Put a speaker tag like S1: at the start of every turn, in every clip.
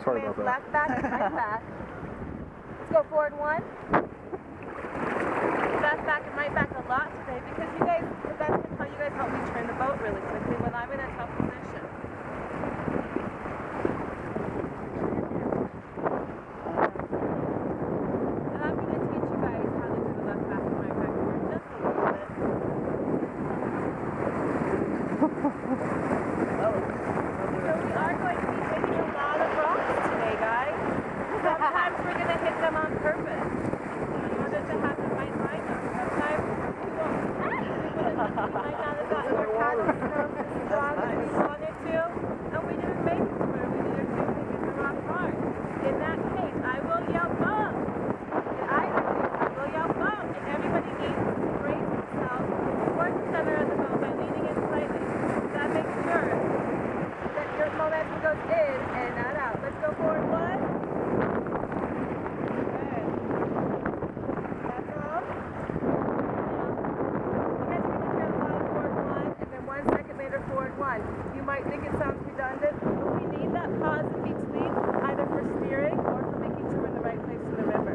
S1: Sorry about that.
S2: Left back and right back. Let's go forward one. Left back and right back a lot today because you guys, that's how you guys help me turn the boat really quickly when I'm in a tough position. And I'm going to teach you guys how to do the left back and right back here just a little bit. So we are going to be hitting a lot of rocks today, guys. Sometimes we're going to hit them on purpose in order to have the right lineup. Sometimes we won't. We might not have gotten our paddle strokes as strong as we wanted to, and we didn't make it to where we needed to hit the rock hard. In that case, I will yell bump. In either case, I will yell bump, and everybody needs to brace themselves towards the center of the boat by leaning in slightly. That makes sure that your momentum goes in and not out. Let's go forward one. Good. That's all. You guys can hear a lot of forward one and then 1 second later forward one. You might think it sounds redundant, but we need that pause in between either for steering or for making sure we're in the right place in the river.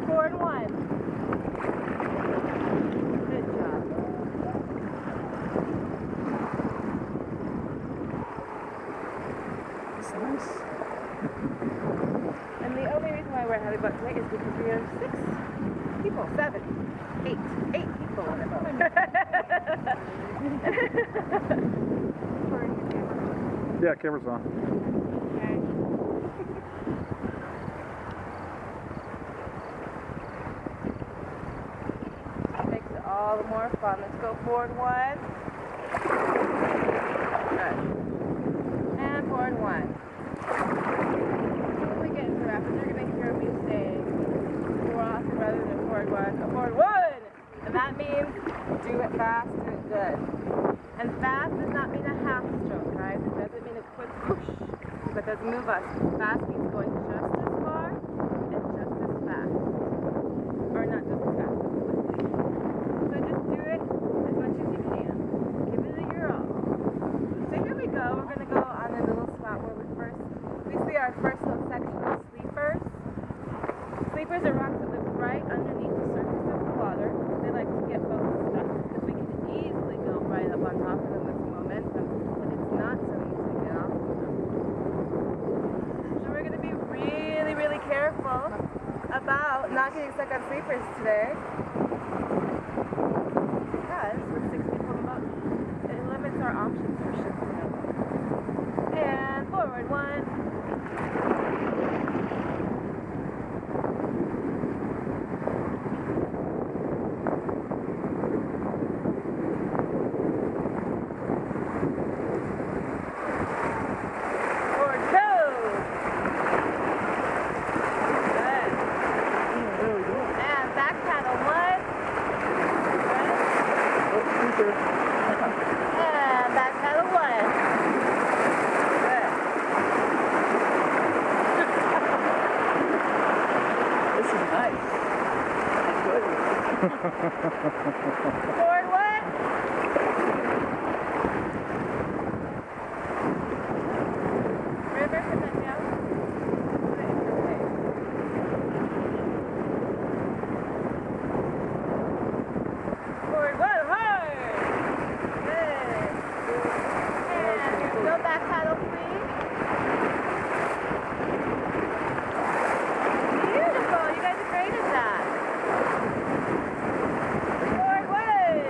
S2: Forward one. Good job.
S1: That's nice.
S2: And the only reason why we're having a boat today is because we are 6 people, 7, 8 people in a boat.
S1: Yeah, camera's on.
S2: Okay. Makes it all the more fun. Let's go forward one. Good. And forward one. When we get into rapids, you're going to hear me say more often rather than forward one, forward one! And that means do it fast, do it good. And fast does not mean a half stroke, guys. It doesn't mean a quick whoosh. That doesn't move us. Fast means going just as far and just as fast. Or not just as fast, but quickly. So just do it as much as you can. Give it your all. So here we go. We're going to go on a little spot where we see our first little section of sleepers. Sleepers are rocks that live right underneath the surface of the water. They like to get boats stuck because we can easily go right up on top of them with momentum, but it's not so easy to get off of them. So we're going to be really, really careful about not getting stuck on sleepers today. Because with 6 people in the boat, it limits our options for shifting it. And forward one. Forward two. Good. And back paddle one. Good. And back paddle one. Good.
S3: This is nice. I enjoy it.
S2: Forward one. River, put that down. Put it in your face. Forward one, hard. Good. And go back paddle, please. Beautiful. You guys are great at that. Forward one.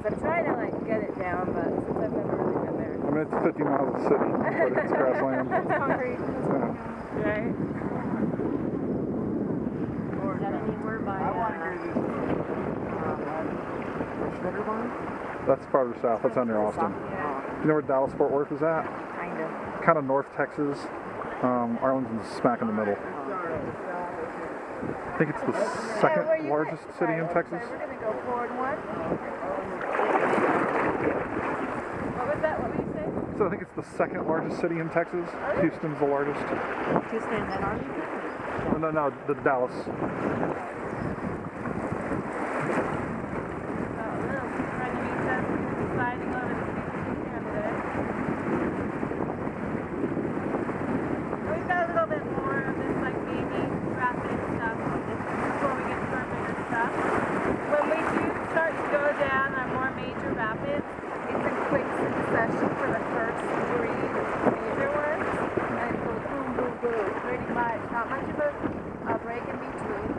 S2: is. I'm trying to like get it down, but since I've never really been there.
S1: I mean, it's 50 miles of city, but it's grassland.
S2: It's concrete.
S1: Yeah.
S2: Right?
S3: Is that anywhere by
S1: That's farther south. That's under Austin.
S2: Yeah.
S1: Do you know where Dallas Fort Worth is at?
S3: kind of?
S1: Kind of North Texas. Arlington's smack in the middle. I think it's the second
S2: where you
S1: largest
S2: went.
S1: city in
S2: Sorry,
S1: Texas.
S2: We're going to go forward one. What was that? What were you saying?
S1: So I think it's the second largest city in Texas. Houston's the largest.
S3: Houston and then Arlington?
S1: No, the Dallas.
S2: Oh, little friend of mine says we're going to be sliding over to see Canada. We've got a little bit more of this like baby rapid stuff before we get to our bigger stuff. When we do start to go down our more major rapids, it's a quick succession for the first 3 major ones. And it goes boom, boom, boom, pretty much. Not much of a break in between.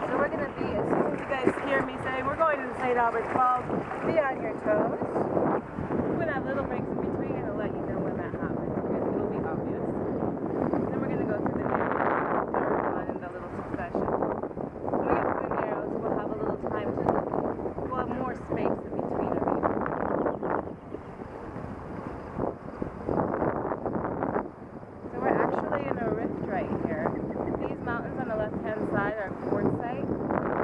S2: So we're going to be, as soon as you guys hear me say, we're going to the St. Albert Falls, be on your toes. We're going to have little breaks in between, and I'll let you know when that happens. It'll be obvious. Then we're going to go through the narrows, the third one, in the little succession. When we get to the narrows, we'll have a little time to, we'll have more space in between them. So we're actually in a rift right here. These mountains on the left-hand side are quartzite.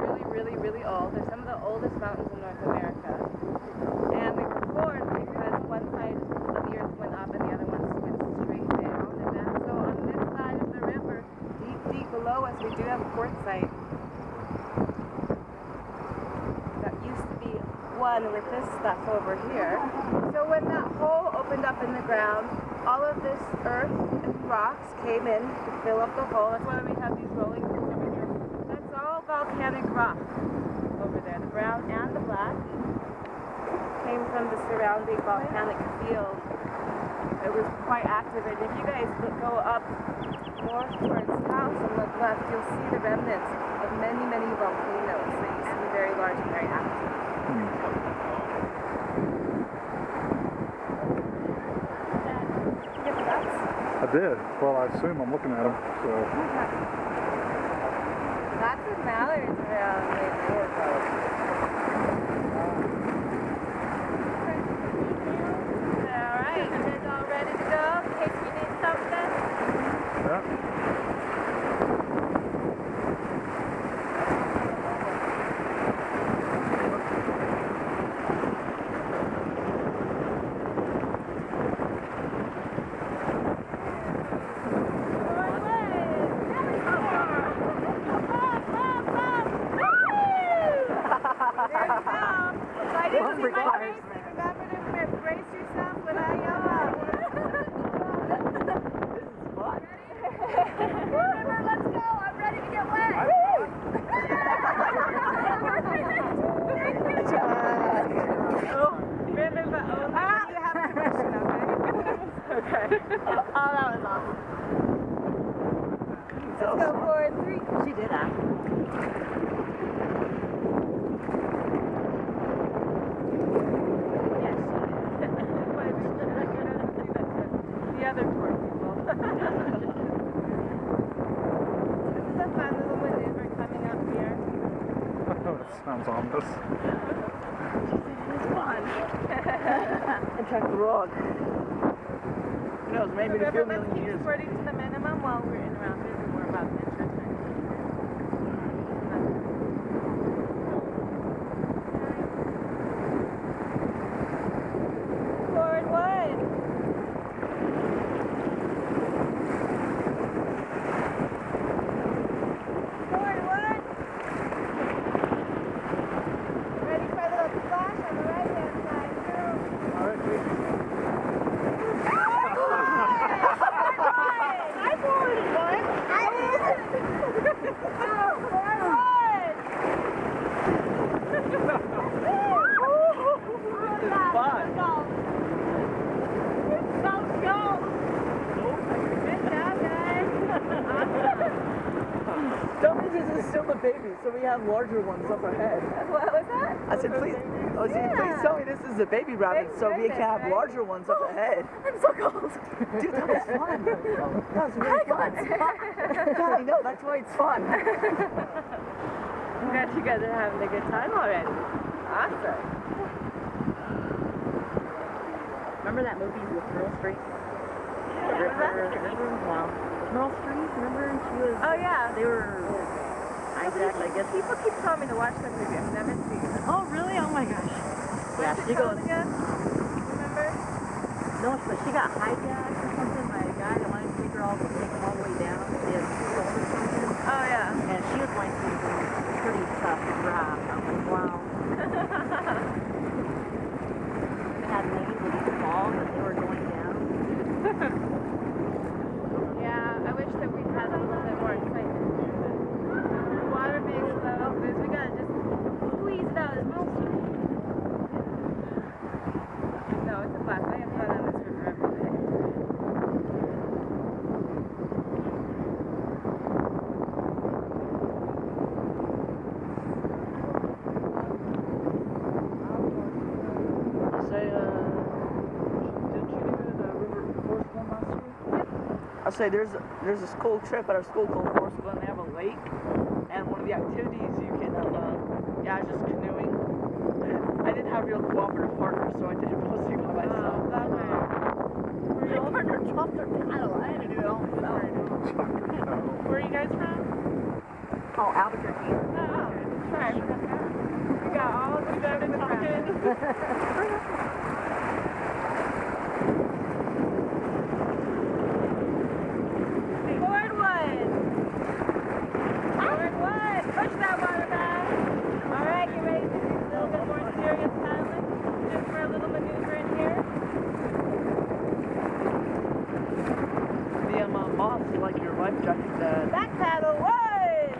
S2: Really, really, really old. They're some of the oldest mountains in North America. And they were formed because one side of the earth went up and the other one went straight down. And then, so on this side of the river, deep, deep below us, we do have quartzite. That used to be one with this stuff over here. So when that hole opened up in the ground, all of this earth and rocks came in to fill up the hole. That's why we have these rolling hills over here. That's all volcanic rock over there. The brown and the black came from the surrounding volcanic field. It was quite active, and if you guys go up more towards south and look left, you'll see the remnants of many, many volcanoes that used to be very large and very active.
S1: I did. Well, I assume I'm looking at them. So.
S2: Lots of mallards around lately. Alright, you guys all ready to go in case we need something?
S1: Yeah. Let's go forward 3.
S3: She did that.
S2: Yes, she did. The other poor people. This is a fun little maneuver coming up here.
S1: That sounds ominous.
S3: It's fun. And check the road. Who knows, maybe in a few
S2: Remember, let's
S3: million
S2: keep
S3: years.
S2: squirting to the minimum while we're in around here, and we're about to enter time. Forward 1. Forward 1. Ready for a little splash on the right-hand side. Go.
S1: All right, please.
S3: Don't think this is still the baby, so we have larger ones up ahead.
S2: What was that?
S3: I said, please tell me this is a baby rabbit so we can have larger ones up ahead.
S4: I'm so cold.
S3: Dude, that was fun. That was really fun. God, I know, that's why it's fun.
S2: I'm glad you guys are having a good time already. Awesome.
S4: Remember that movie with Meryl Streep?
S2: Yeah, what was that?
S4: Wow. Meryl Streep, remember? She was...
S2: Oh, yeah.
S4: They were hijacked, I guess.
S2: People keep telling me to watch that movie. I've never seen it.
S4: Oh, really? Oh, my gosh. Yeah,
S2: What's
S4: she
S2: it called
S4: goes...
S2: again? Remember?
S4: No, but she got hijacked or something by a guy that wanted to take her all the way down. They had stolen something.
S2: Oh, yeah.
S4: And she was going through some pretty tough crap. I was like, wow. They had names of these falls that they were going down.
S2: Yeah, I wish that we had a little bit more excitement. The water being slow, because we gotta just squeeze it out as much. No, it's a blast. I have fun on this river every day.
S3: I'll say there's a school trip at our school called Forest Glen. They have a lake, and one of the activities you can, just canoeing. I didn't have real cooperative partners, so I did it mostly by myself.
S2: That way.
S4: My partner dropped her paddle. I had to do it all myself.
S2: Where are you guys from?
S4: Oh, Albuquerque.
S2: Oh, sorry. We got all the stuff in the pocket. Push that water back. All right, you ready to do a little bit more serious paddling? Just for a little maneuver in here.
S3: The moths are like your life jacket that...
S2: Back paddle, wide!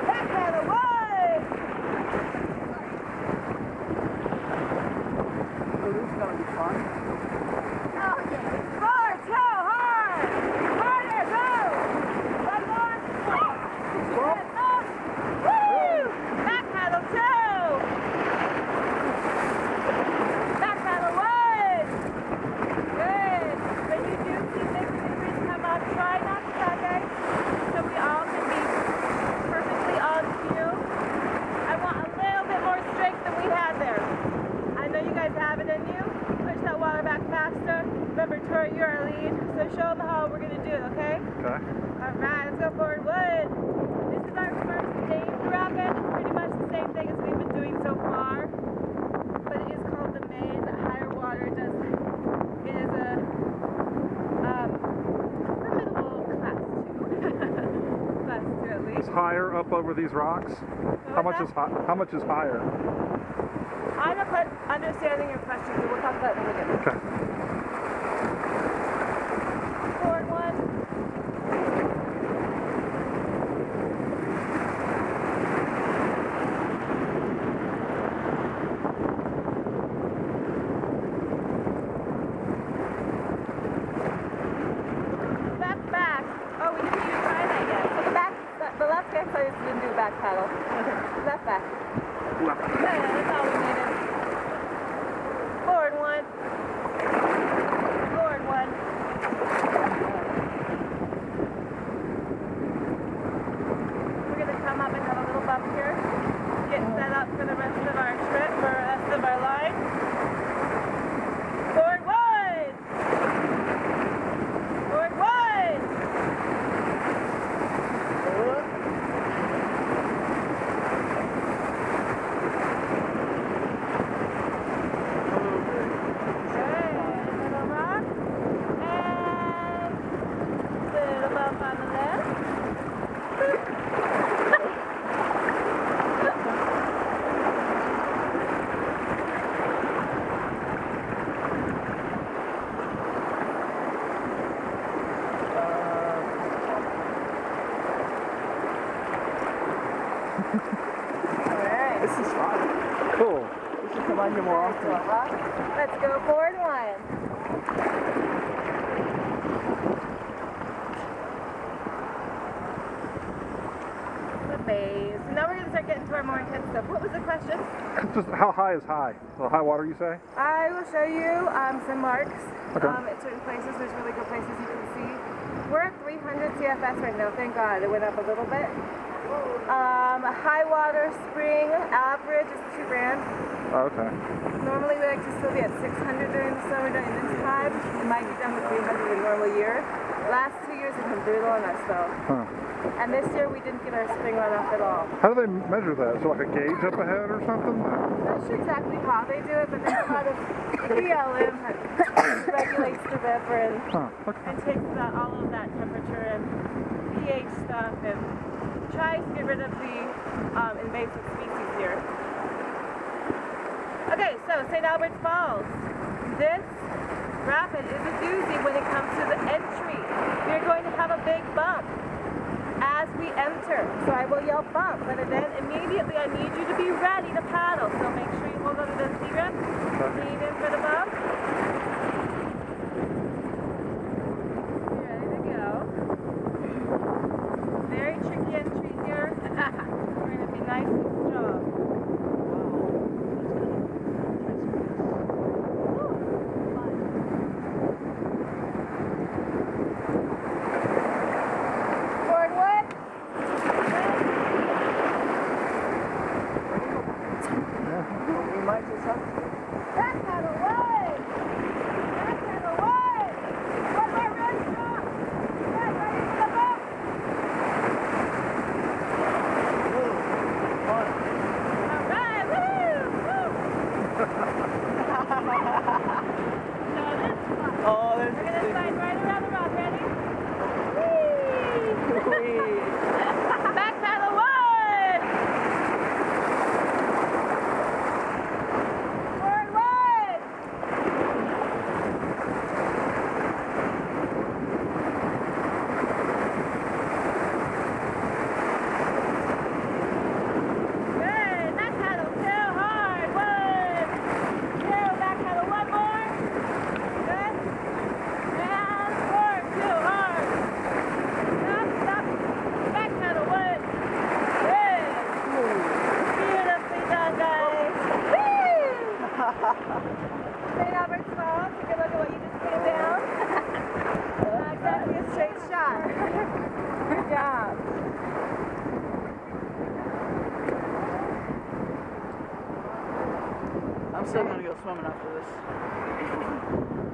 S2: Back paddle, wide!
S3: Oh, this is going to be fun.
S2: Forward, go, hard! Harder, go! One more. Woo! Back paddle, two! Back paddle, one! Good. When you do see big maneuvers come up, try not to panic so we all can be perfectly on cue. I want a little bit more strength than we had there. I know you guys have it in you. Push that water back faster. Remember, Tori, you're our lead, so show them how we're going to do it, okay?
S1: Okay.
S2: All right, let's go forward. One. This is our first named rapid. It's pretty much the same thing as we've been doing so far, but it is called the maze at higher water. It is a formidable class 2. Class 2 at least.
S1: It's higher up over these rocks. How much is higher?
S2: I'm not quite understanding your question, so we'll talk about it when we get there.
S1: Okay.
S2: Forward one. Back. Oh, we didn't even try that yet. So the left exercise didn't do back paddle. Left back.
S1: Left.
S2: Yeah, that's all we needed. Forward one. Forward one. We're going to come up and have a little bump here. Get set up for the rest of our trip, for the rest of our line. Forward one. Forward one. Little rock. And little bump on the left. Alright.
S3: This is fun.
S1: Cool.
S3: We should come out here more often.
S2: Let's go forward one. The base. Now we're going to start getting to our more intense stuff. What was the question?
S1: Just how high is high? The high water, you say?
S2: I will show you some marks
S1: Okay.
S2: at certain places. There's really good places you can see. We're at 300 CFS right now. Thank God. It went up a little bit. High water spring average is 2 grand.
S1: Oh, okay.
S2: Normally we like to still be at 600 during the summer during this time. It might be down to 300 in a normal year. Last 2 years have been brutal on us though.
S1: Huh.
S2: And this year we didn't get our spring runoff at all.
S1: How do they measure that? So like a gauge up ahead or something?
S2: I'm not sure exactly how they do it, but there's a lot of BLM that regulates the river and takes all of that temperature and pH stuff and tries to get rid of the invasive species here. Okay, so St. Albert's Falls. This rapid is a doozy when it comes to the entry. We're going to have a big bump as we enter. So I will yell bump, but then immediately I need you to be ready to paddle. So make sure you hold on to the T-grip. Lean in for the bump. Ready to go. Very tricky entry here. We're going to be nice and strong. St. Albert's Falls, take a look at what you just put down. Not exactly a straight shot. Good job.
S3: I'm still gonna go swimming after this.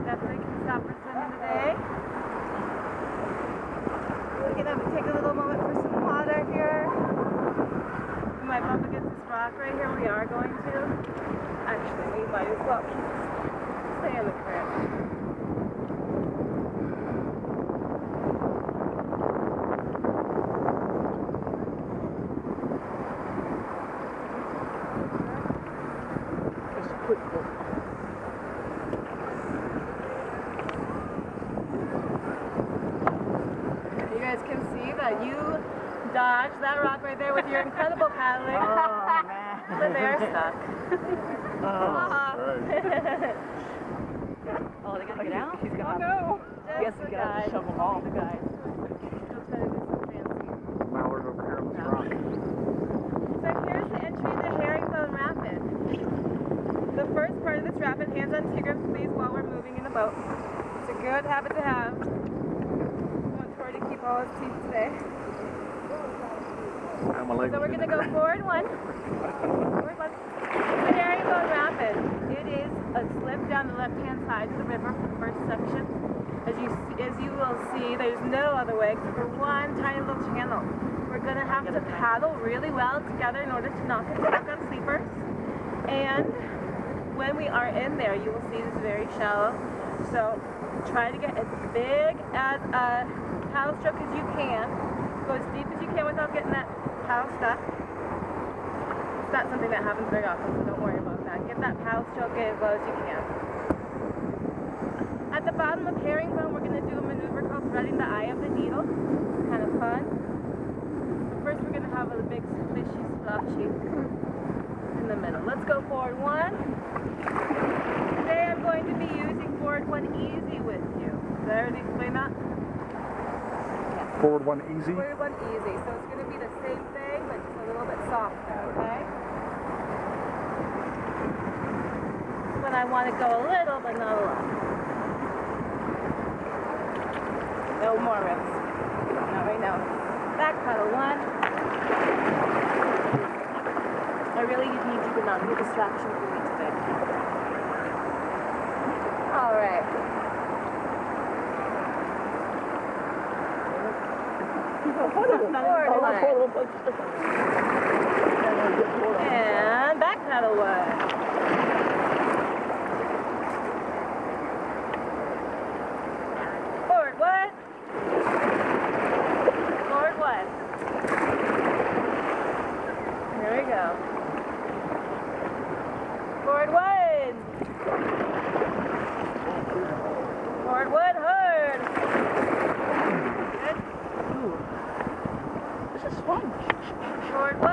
S2: Definitely can stop for swimming today. We're gonna take a little moment for some water here. We might bump against this rock right here. We are going to. Actually, we might as well stay in the current. You guys can see that you dodged that rock right there with your incredible paddling.
S3: Oh, man.
S2: The bear stuck.
S4: Oh, they gotta get out?
S3: He's gonna
S2: No.
S3: I guess he's gonna have to shove them all.
S2: The guys. He'll try to do some fancy.
S1: Mallard over here on this rock.
S2: So here's the entry to Herringbone Rapid. The first part of this rapid, hands on T-grips please while we're moving in the boat. It's a good habit to have. I want Tori to keep all his teeth today. So we're going to go forward one. Forward one. The Herringbone Rapid. It is a slip down the left-hand side of the river for the first section. As you will see, there's no other way except for one tiny little channel. We're going to have to paddle really well together in order to not get stuck on sleepers. And when we are in there, you will see it's very shallow. So try to get as big as a paddle stroke as you can. Go as deep as you can without getting that paddle stuck. It's not something that happens very often, so don't worry about that. Get that paddle stroke in as low as you can. At the bottom of Herringbone, we're going to do a maneuver called threading the eye of the needle. It's kind of fun. But first, we're going to have a big splishy splashy in the middle. Let's go forward one. Today I'm going to be using forward one easy with you. Did I already explain that?
S1: Forward one easy?
S2: Forward one easy. So it's going to be the same thing, but just a little little bit softer, okay? When I want to go a little, but not a lot. No more rips. Not right now. Back pedal 1. I really need you to not be a distraction for me today. All right. Forward leg. And back pedal 1. Forward 1. Forward 1. There we go. Forward 1. Forward 1 hard. Good.
S3: Ooh. This is fun.
S2: Forward 1.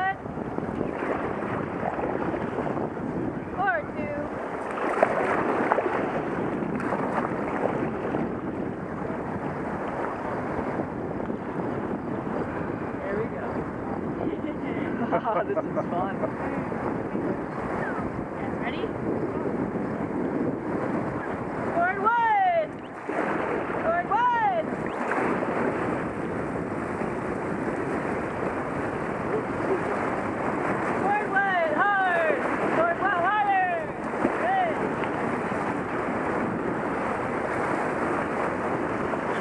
S2: Forward 2. There we go.
S3: This is fun.
S2: Ready? Forward 1. Forward 1. Forward 1 hard. Forward 1 harder. Good.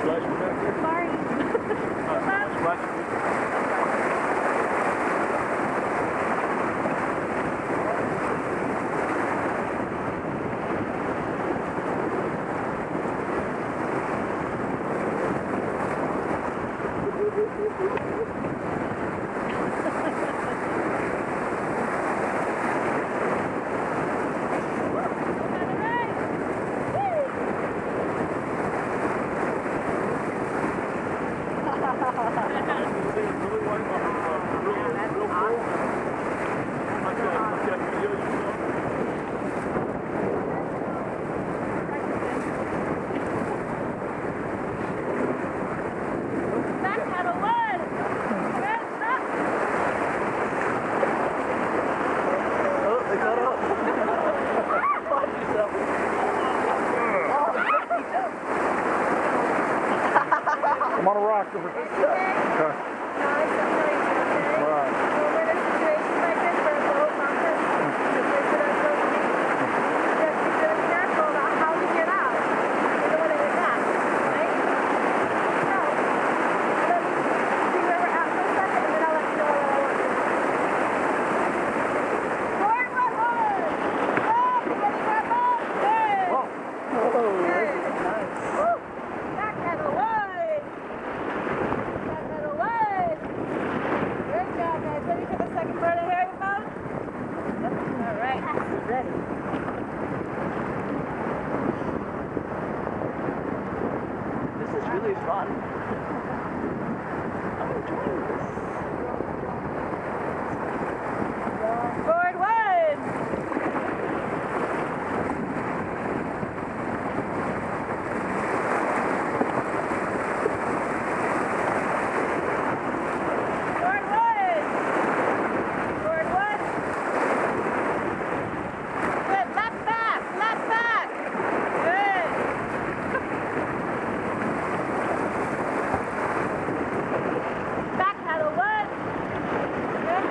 S1: Splashing back there?
S2: Sorry.
S1: Splashing.
S2: Back pedal 1. Good, stop.
S3: Oh, they got up. Watch yourself.
S1: I'm on a rock. Okay.
S2: Nice, okay?
S1: Right.
S2: When we're in a situation like this where it's low compass, you have to be really careful about how you get out. You don't want to get back, right? So, let's see where we're at for a second, and then I'll let you know what I want to do. Forward 1 hard. Stop, getting our ball. Good.
S3: Oh,
S2: Good.
S3: this is nice.
S2: Woo. Back pedal 1. Back pedal 1. Good job, guys. Ready for the second part of Harry mode? All right.
S4: Ready.
S3: This is really fun. I'm enjoying this.
S2: Forward 1. Forward 1. Forward 1. Good. Left back. Left back. Good. Back pedal 1. Good.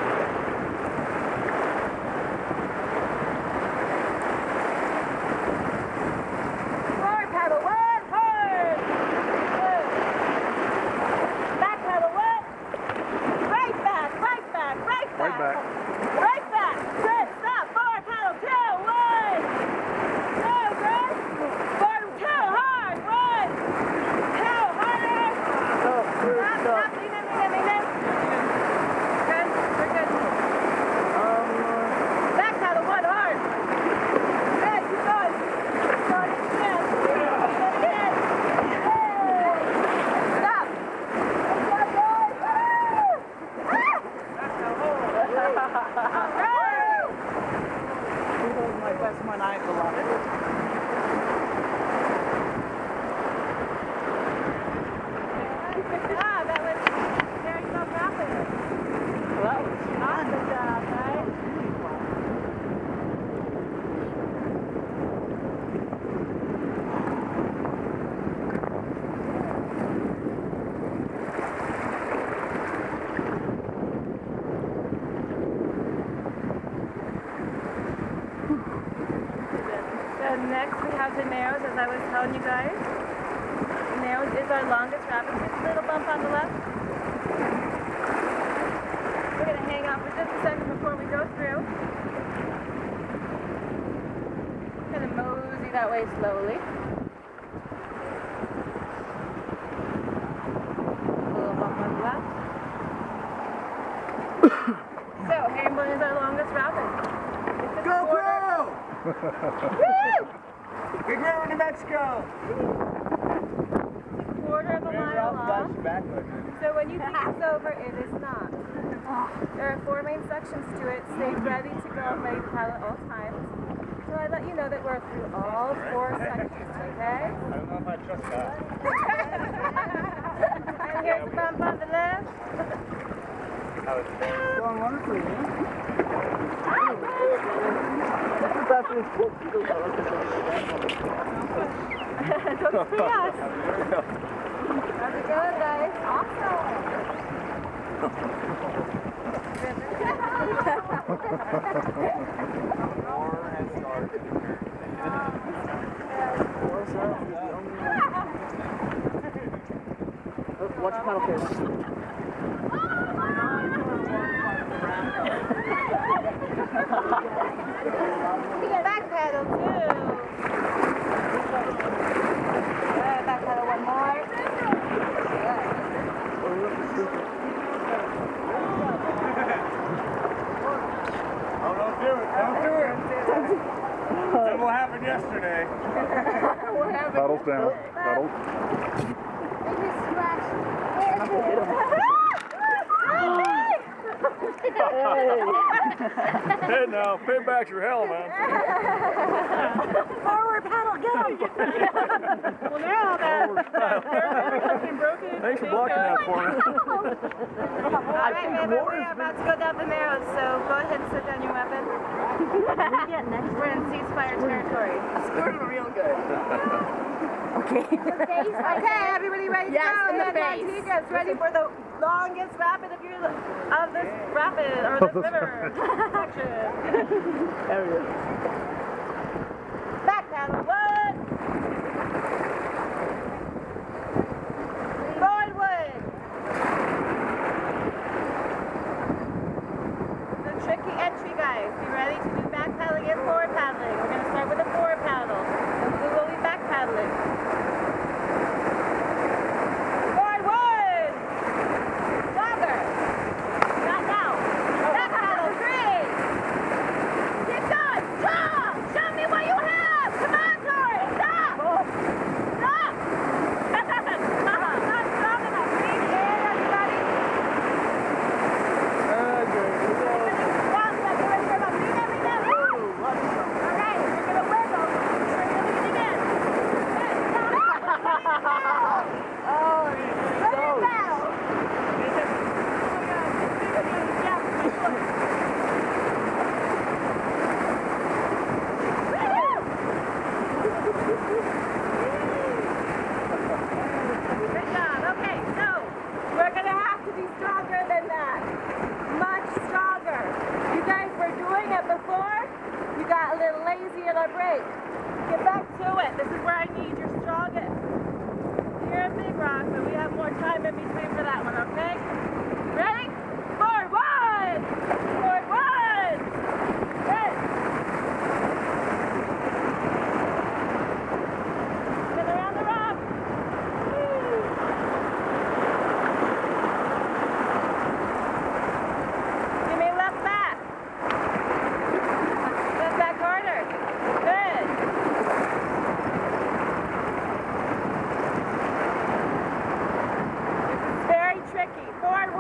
S2: Forward pedal 1. Hard. Good. Back pedal 1. Right back. Right back. Right back.
S1: Right back.
S2: Right back. Good. Stop. Forward pedal 2. 1. Go. Good. Forward 2. Hard. 1. 2. Harder.
S3: Stop.
S2: Stop. Stop. Lean in. Lean in. Lean in. Good. We're good. Back pedal 1 hard. Good. Keep going. Keep going. Again. Again. Hey. Stop. Good job, guys. Woo. Ah. All right.
S3: He holds my best one I beloved.
S2: Ah, that was very rapid.
S3: Well, that was fun.
S2: And next we have the Narrows, as I was telling you guys. The Narrows is our longest rapid. Just a little bump on the left. We're going to hang out for just a second before we go through. Kind of mosey that way slowly. A little bump on the left. So, Hamblin is our longest rapid.
S5: Go, Pro!
S2: Woo!
S5: Big River, New Mexico!
S2: It's a quarter of a mile long. So when you think it's over, it is not. There are 4 main sections to it. Stay ready to go and ready to paddle at all times. So I let you know that we're through all 4 sections, okay?
S5: I don't know if I trust that.
S2: And here's the bump on the left.
S5: Going wonderfully, man.
S2: Don't see us. How's it going, guys? Awesome.
S3: Watch your paddle case.
S2: Back paddle too. Good. Back paddle one more.
S5: Oh, don't do it. Don't do it. That's what happened yesterday.
S1: Paddles down. Paddles.
S5: Hey now, payback's your hell, man.
S4: Forward paddle, get him!
S2: Well, now that has been broken.
S5: Thanks for blocking that for me.
S2: Alright, baby, we are about to go down the Narrows, so go ahead and set down your weapon. We're in ceasefire territory.
S3: Scored real good.
S4: Okay.
S2: Okay, everybody ready to
S4: Yes,
S2: go?
S4: in the
S2: And
S4: face.
S2: Antigua's ready for the longest rapid of this rapid, or this river section.
S3: There we go.
S2: Back paddle, one. Forward. The tricky entry, guys. Be ready to do back paddling and forward paddling. We're going to start with a forward paddle, and we will be back paddling. Get back to it. This is where I need your strongest. You're a big rock, but we have more time in between for that one, okay? Ready? Forward one! Forward one! Good. Spin around the rock. Woo. Give me left back. Left back harder. Good. This is very tricky. Forward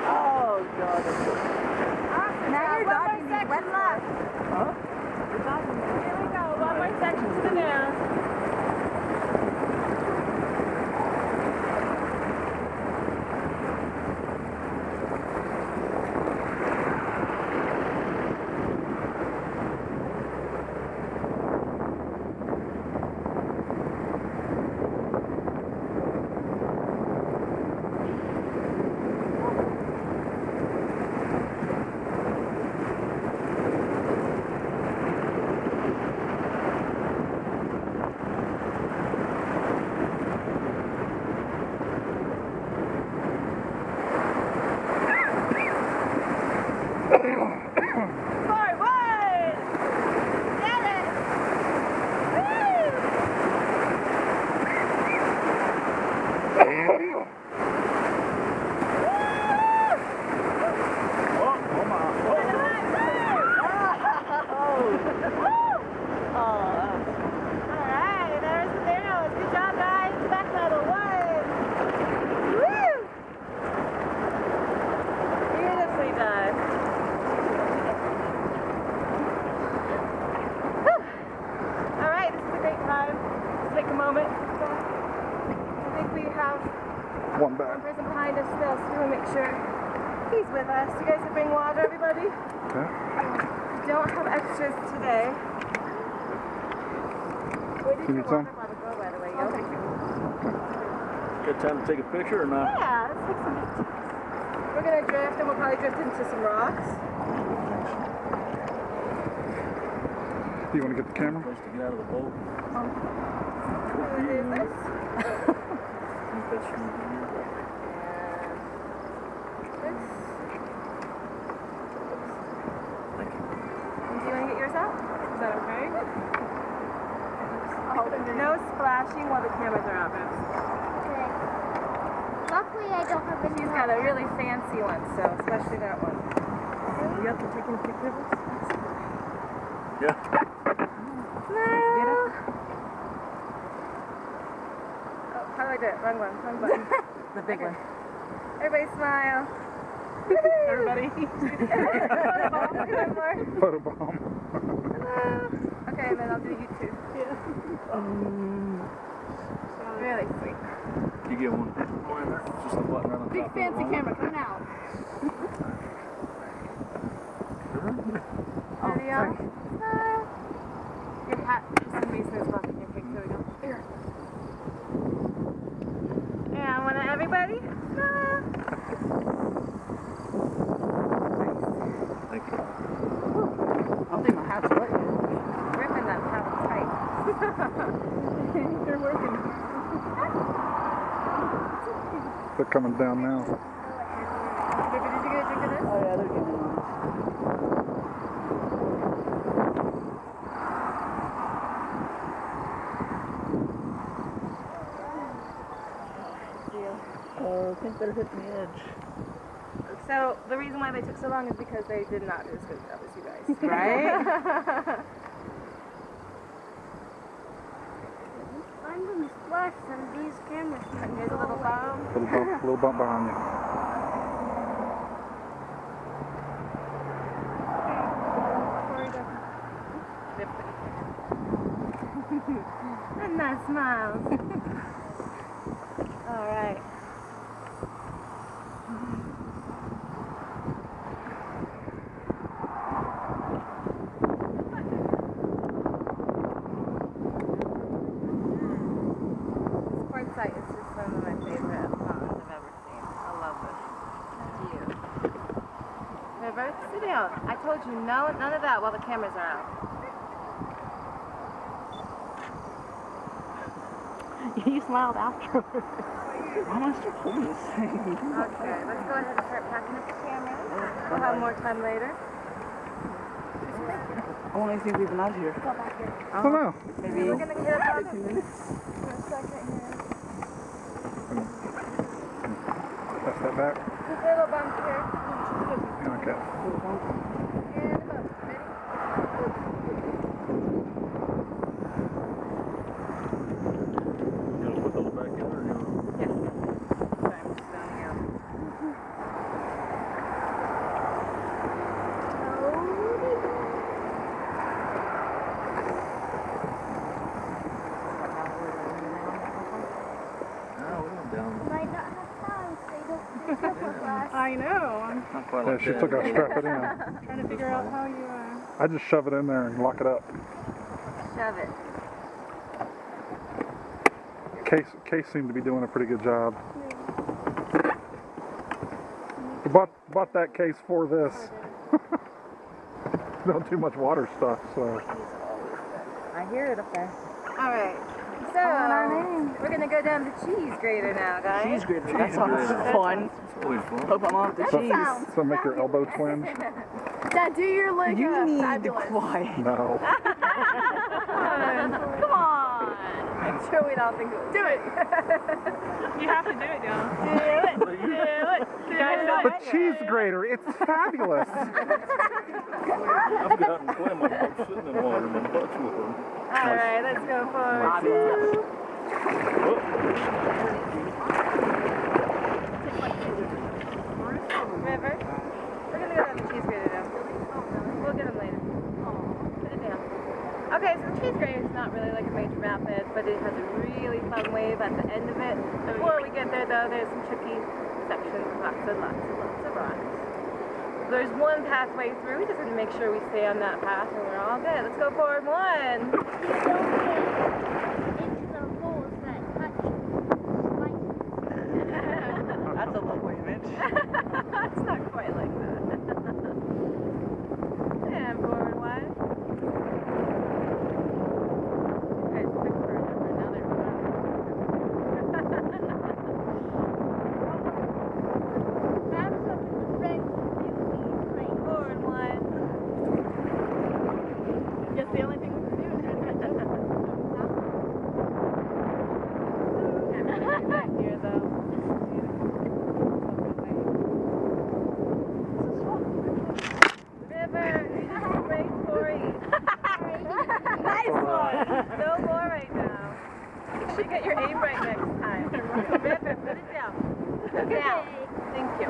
S3: Oh, God.
S4: Now you're dodging these wet spots.
S3: Huh?
S4: You're dodging them.
S2: Here we go. One more section to the nose.
S1: One back.
S2: One person behind us still, so we want to make sure he's with us. You guys can bring water, everybody?
S1: Okay.
S2: We don't have extras today.
S1: You need some?
S2: By the go, by the way. Okay.
S5: Good time to take a picture or not?
S2: Yeah, let's take some pictures. We're going to drift and we'll probably drift into some rocks.
S1: Do you want to get the camera?
S5: Place to get out of the boat.
S2: What is this?
S5: That's from here. Thank you.
S2: Do you want to get yours out? Is that okay? No splashing while the cameras are out, Babs.
S6: Okay. Luckily, I don't have any.
S2: She's got a really fancy one, so especially that one.
S3: You have to take a picture of us?
S5: Yeah.
S2: Get up. Oh, how do I do it? Wrong one. Wrong button.
S3: The big one.
S2: Everybody smile.
S3: Everybody.
S2: One more.
S1: Photo bomb.
S2: Okay, and then I'll do you too. Really sweet.
S5: You get one. One in there. Just a button right on
S4: Big
S5: top
S4: fancy
S5: of the
S4: camera coming out.
S2: Ready, y'all? Smile. Your hat, for some reason, is blocking your cake. There we go. Here. And one of everybody. Smile.
S5: Thank you.
S3: I don't think my hat's right.
S2: Ripping that paddle tight.
S3: They're working.
S1: They're coming down now.
S2: Did you get a drink of this?
S3: Oh, yeah, they're giving one. I think they're hitting the edge.
S2: So, the reason why they took so long is because they did not do as good a job as you guys. Right?
S6: I'm going to splash some of these cameras.
S2: And here's a little bomb.
S1: Little bump behind you.
S2: And nice smiles. All right. This quartzite is just one of my favorite ponds I've ever seen. I love this view. River, sit down. I told you none of that while the cameras are out.
S3: You smiled afterwards. Why am I still holding this thing?
S2: Okay, let's go ahead and start packing up the cameras. We'll have more time later.
S3: How long do you think we've been out here?
S1: Oh no.
S3: Maybe
S2: We're gonna get up on
S3: 2 minutes.
S2: for a second here.
S1: Pass that back.
S2: Just a little bump here.
S1: Okay.
S2: And a bump. Ready?
S5: You gonna put those back in or you?
S2: Yes. Sorry, I'm just down here. I know.
S5: Not quite
S1: Yeah,
S5: like
S1: she
S5: that.
S1: took a strap it in.
S2: I'm trying to figure out how you
S1: I just shove it in there and lock it up.
S2: shove it.
S1: Case seemed to be doing a pretty good job. We bought that case for this. Don't too much water stuff, so.
S4: I hear it up there.
S2: All right. So we're gonna go down the cheese grater now, guys.
S3: Cheese grater. That sounds fun.
S5: It's always fun.
S3: Hope I'm on the cheese.
S1: So make your elbow twinge?
S2: Dad, do your like
S3: You need to
S2: fabulous.
S3: quiet.
S1: No.
S2: Come on. I'm sure we'd all think do it. You have to do it now. Do it. Do it.
S1: The cheese grater, it's fabulous.
S5: I've gotten plenty. I'm sitting in water and I'm touching with them.
S2: All right, let's go for two. River. We're gonna go down the cheese grater now. We'll get them later. Put it down. Okay, so the cheese grater is not really like a major rapid, but it has a really fun wave at the end of it. Before we get there, though, there's some tricky sections, lots of rocks. There's one pathway through. We just have to make sure we stay on that path, and we're all good. Let's go forward. One.
S3: That's a lovely image.
S2: It's not quite like that. And forward one. You guys took forever. Now they're forward one. Guess the only thing we can do is back here though. River, you just break Tori. Nice one. No more right now. You should get your aim right next time. River, put it down. Put it down. Thank you.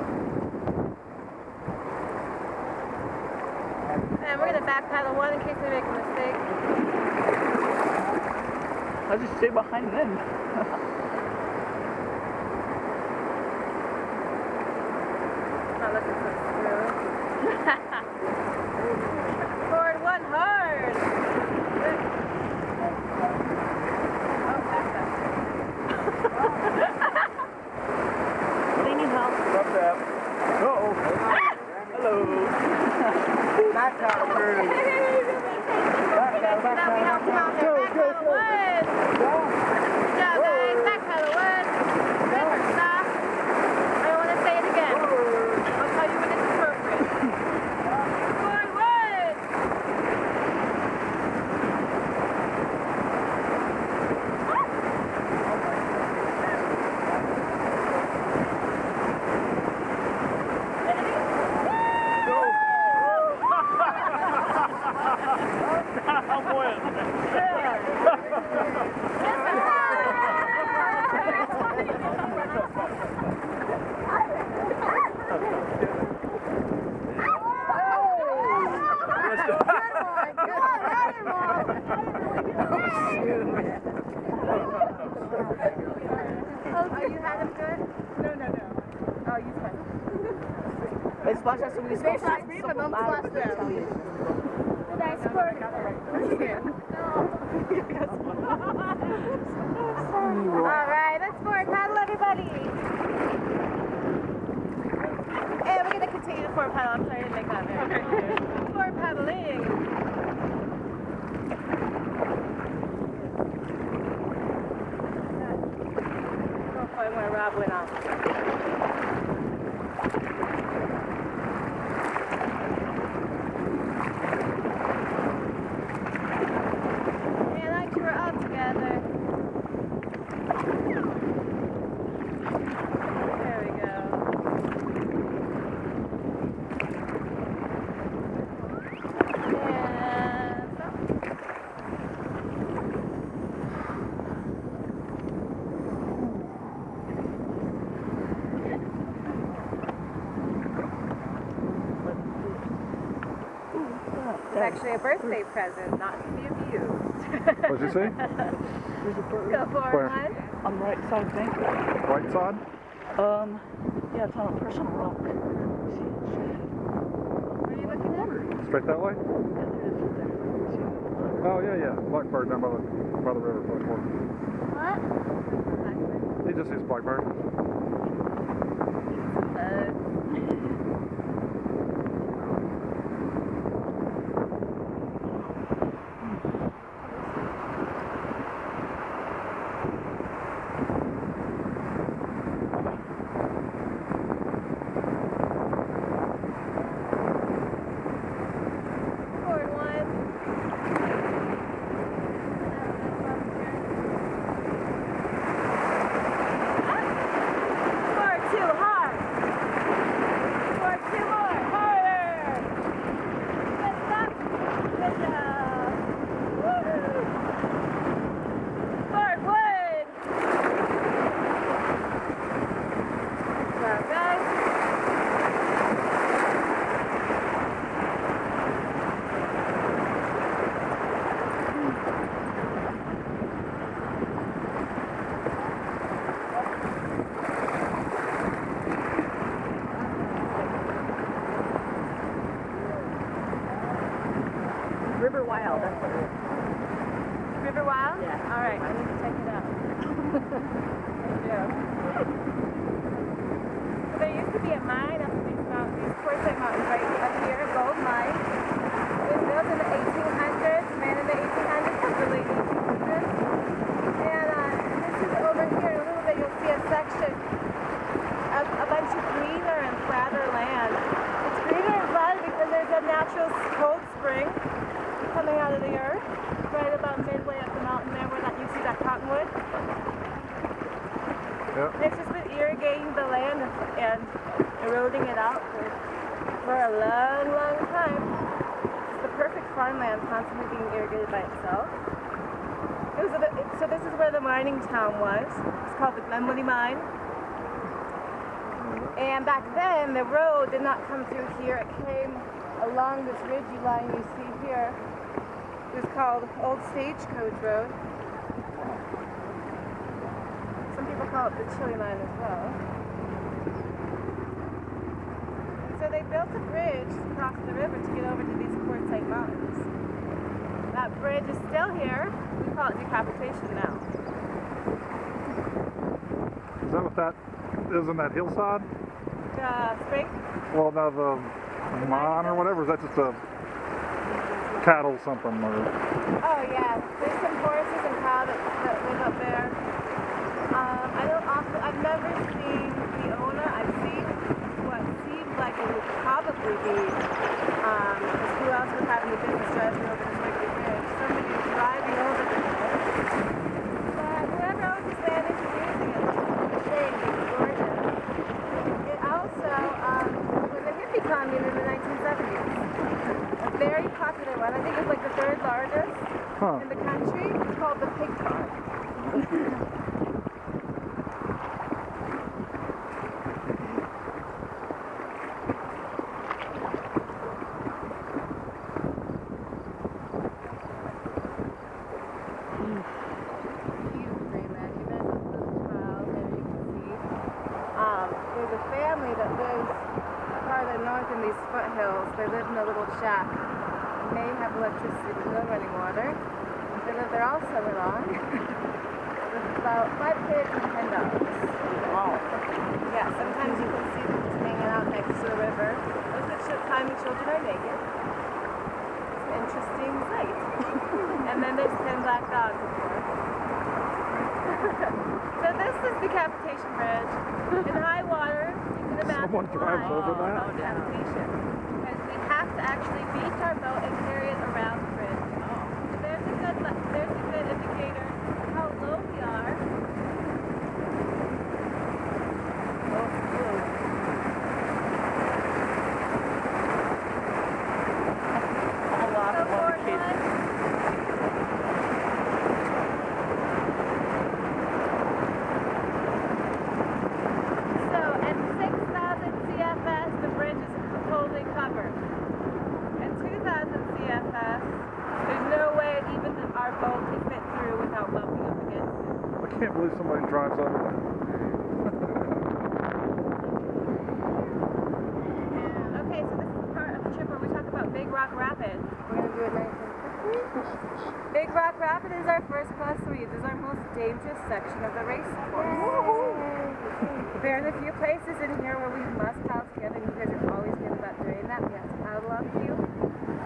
S2: And we're gonna back paddle one in case we make a mistake.
S3: I'll just stay behind them.
S2: Not looking so smooth. Forward one hard. Oh,
S4: They need help.
S5: Stop that. Uh-oh.
S3: Hello.
S5: Back out, Rudy. Back out, back
S2: Now we help them out there. Back paddle one. Good job, guys. Back paddle one. River, stop. I don't want to say it again. I'll tell you when it's appropriate. Forward one.
S5: I'm wet.
S2: Oh, you had him good? No. Oh, you had him.
S3: They splash us when we splash.
S2: My mom splashed them. Did I squirt? Alright, let's forward paddle, everybody. And we're going to continue to forward paddle. I'm sorry I didn't make that very clear. Forward paddling. Oh, I want to Rob went off. Man, I like you were all together. There we go. And it's actually a birthday present, not to be abused.
S1: What'd you say?
S3: There's a bird.
S2: Go forward
S1: Where?
S2: one.
S3: On the right side, I think.
S1: Right side?
S3: Yeah, it's on a personal rock.
S2: Where are you looking at?
S1: Straight that way?
S3: Yeah, there it is right there.
S1: Oh yeah. Blackbird down by the river. Blackbird.
S6: What?
S1: He just sees blackbird.
S4: River Wild, that's what it is.
S2: River Wild?
S4: Yeah.
S2: All right, I need to check it out. So there used to be a mine up in these mountains, these quartzite mountains right up here, a gold mine. It was built in the 1800s, man in the 1800s, or the late 1800s. And this is over here, in a little bit you'll see a section of a bunch of greener and flatter land. It's greener and flatter because there's a natural cold spring coming out of the earth, right about midway up the mountain there where you see that cottonwood.
S1: Yep.
S2: And it's just been irrigating the land and eroding it out for a long, long time. It's the perfect farmland, constantly being irrigated by itself. So this is where the mining town was. It's called the Glenwoody Mine. And back then, the road did not come through here. It came along this ridgy line you see here. It was called Old Stagecoach Road. Some people call it the Chili Line as well. And so they built a bridge to cross the river to get over to these quartzite mountains. That bridge is still here. We call it Decapitation now.
S1: Is that what that is on that hillside?
S2: Spring?
S1: Well, no, the mine or whatever. Is that just a cattle something? Or...
S2: Oh yeah, there's some horses and cows that live up there. I've never seen the owner. I've seen what seemed like it would probably be, because who else would have any business driving over this rickety bridge? Somebody was driving over the bridge. But whoever owns this land is using it. It's gorgeous. It also was a hippie commune in the 1970s. A very popular one. I think it's like the third largest in the country. It's called the Pig Farm. There's a family that lives farther north in these foothills. They live in a little shack. They may have electricity but no running water. They live there all summer long. With about 5 pigs and 10 dogs.
S3: Wow.
S2: Yeah, sometimes you can see them just hanging out next to the river. Most of the time the children are naked. It's an interesting sight. And then there's 10 black dogs, of course. So this is Decapitation Bridge. In high water, you can imagine
S1: Someone drives over that?
S2: decapitation. Because we have to actually beach our boat and carry it around the bridge. So there's a good indicator of how low we are.
S3: I lost one of the kids.
S1: I can't believe somebody drives over that.
S2: Big Rock Rapid is our first class 3. This is our most dangerous section of the race course. There's a few places in here where we must paddle together, and you guys are always good about doing that. We have to paddle on cue.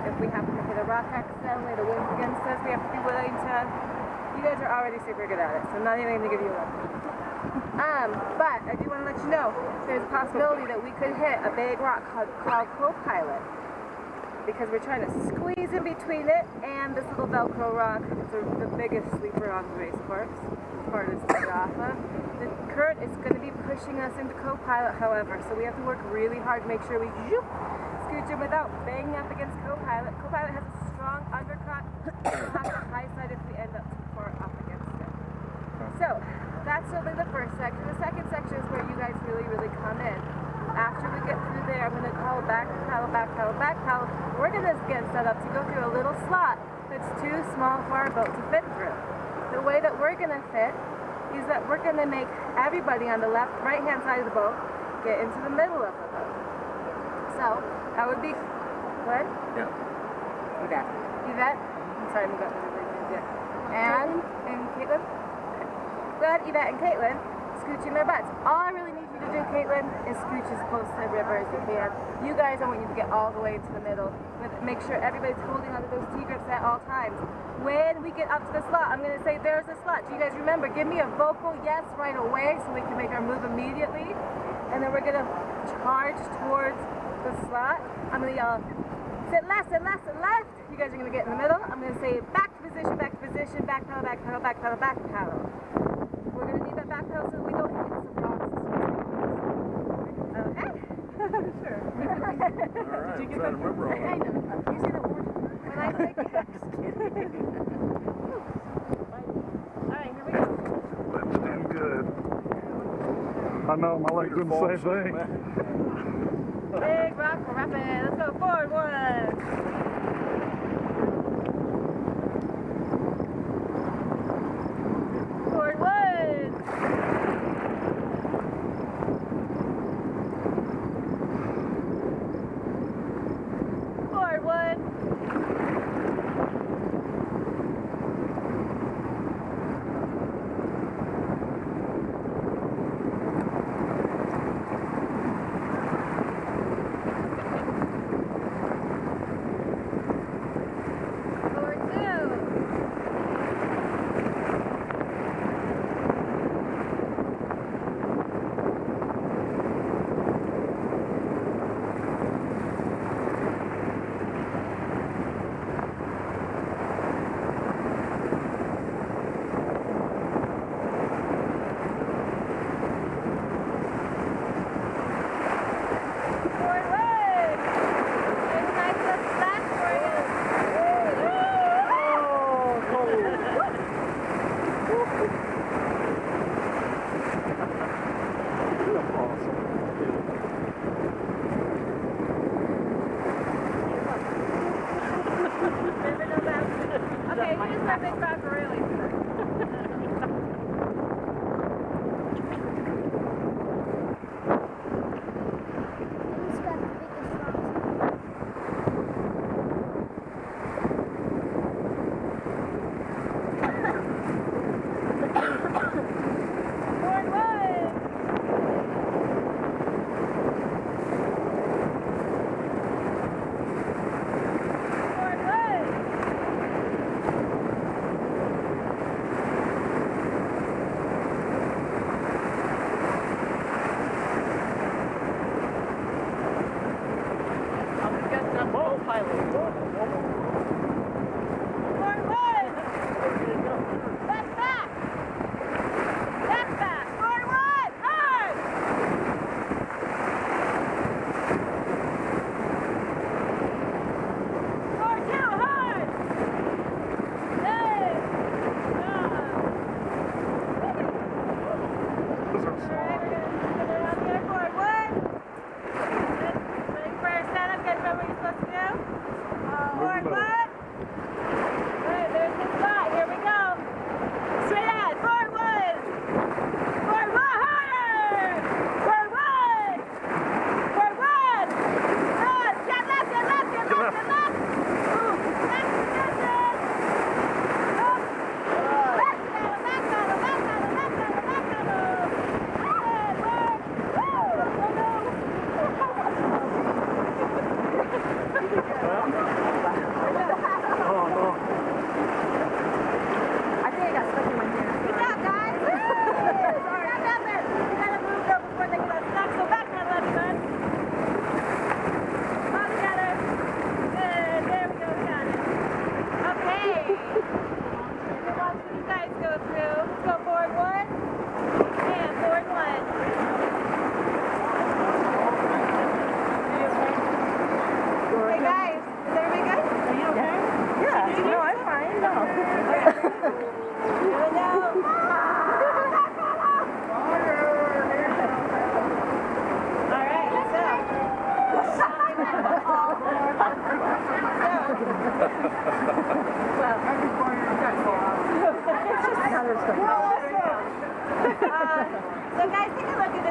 S2: If we happen to hit a rock accidentally, the wind's against us, we have to be willing to. You guys are already super good at it, so I'm not even going to give you a lesson. But I do want to let you know there's a possibility that we could hit a big rock called Co-Pilot, because we're trying to squeeze in between it and this little Velcro rock. It's the biggest sleeper on the race course. It's hard to start off of. The current is going to be pushing us into Co-Pilot, however, so we have to work really hard to make sure we scooch in without banging up against Co-Pilot. Co-Pilot has a strong undercut. We'll have to high side if we end up too far up against it. So that's really the first section. The second section is where you guys really come in. After we get through there, I'm going to paddle back, paddle back, paddle back, paddle. We're going to get set up to go through a little slot that's too small for our boat to fit through. The way that we're going to fit is that we're going to make everybody on the right-hand side of the boat get into the middle of the boat. So that would be good.
S5: Yeah.
S2: Yvette. Yvette. I'm sorry, Yvette. And Caitlin. Good. Yvette and Caitlin scooching their butts. All I really need you to do, Caitlin, is scooch as close to the river as you can. You guys, I want you to get all the way into the middle. Make sure everybody's holding onto those T-grips at all times. When we get up to the slot, I'm going to say there's a slot. Do you guys remember? Give me a vocal yes right away so we can make our move immediately. And then we're going to charge towards the slot. I'm going to yell, sit left, sit left, sit left. You guys are going to get in the middle. I'm going to say back to position, back to position, back paddle, back paddle, back paddle, back paddle. We're going to need that back paddle so we don't hit some rocks. Okay? Sure.
S5: Alright, I'm trying to remember all that.
S2: You see the word when I say Alright, here we go.
S1: That's damn good. I know, my leg's doing the same thing.
S2: Big rock rapid. Let's go forward one. Forward one. Forward one.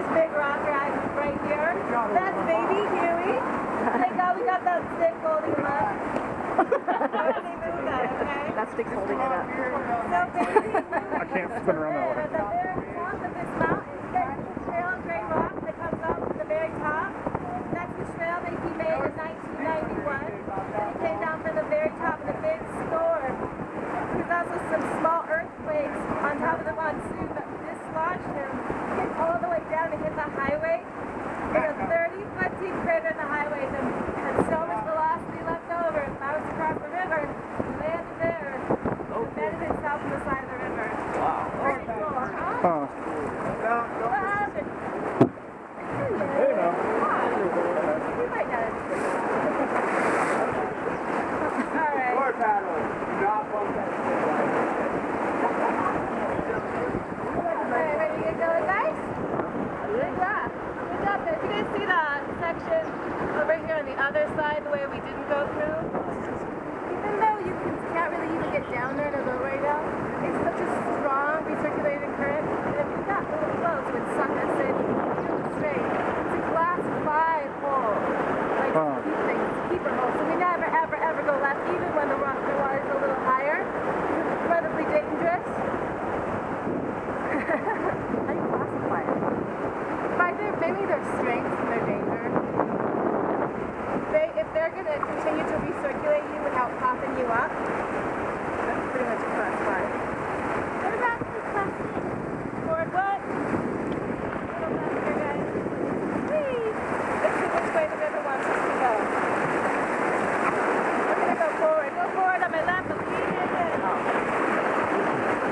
S2: this big rock right here. That's baby Huey. Thank God we got that stick holding him up. Nobody move that, okay?
S4: That stick's holding it up.
S2: So baby Huey.
S1: I can't spin around that way.
S2: At the very top of this mountain, there's a trail of gray rock that comes up to the very top. That's the trail that he made in 1991. He came down from the very top in a big storm. There's also some small earthquakes on top of the monsoon that dislodged him. He hit all the way down and hit the highway. There's a 30-foot deep crater in the highway and had so much velocity left over. If I was to cross the river, he landed there. Embedded himself in the side of the river.
S3: Wow.
S2: Pretty cool, huh?
S1: Huh.
S2: What happened?
S5: Hey, now.
S2: We might not have seen that. All right.
S5: More paddle. Not one that.
S2: Alright, ready to get going, guys? Good job. Good job, guys. You guys see that section over here on the other side, the way we didn't go through? Even though you can't really even get down there to go right down, it's such a strong recirculating current, and if you got a little close, it would suck us in straight. It's a class 5 hole. Like, keep things, keeper hole. So we never, ever, ever go left, even when the water is a little higher. It's incredibly dangerous.
S4: How do you classify it?
S2: By mainly their strengths and their danger. If they're going to continue to recirculate you without popping you up, that's pretty much a class 5.
S6: What about the class 6?
S2: Forward what? A little faster, guys. Whee! Let's see which way the river wants us to go. We're going to go forward. Go forward on my left.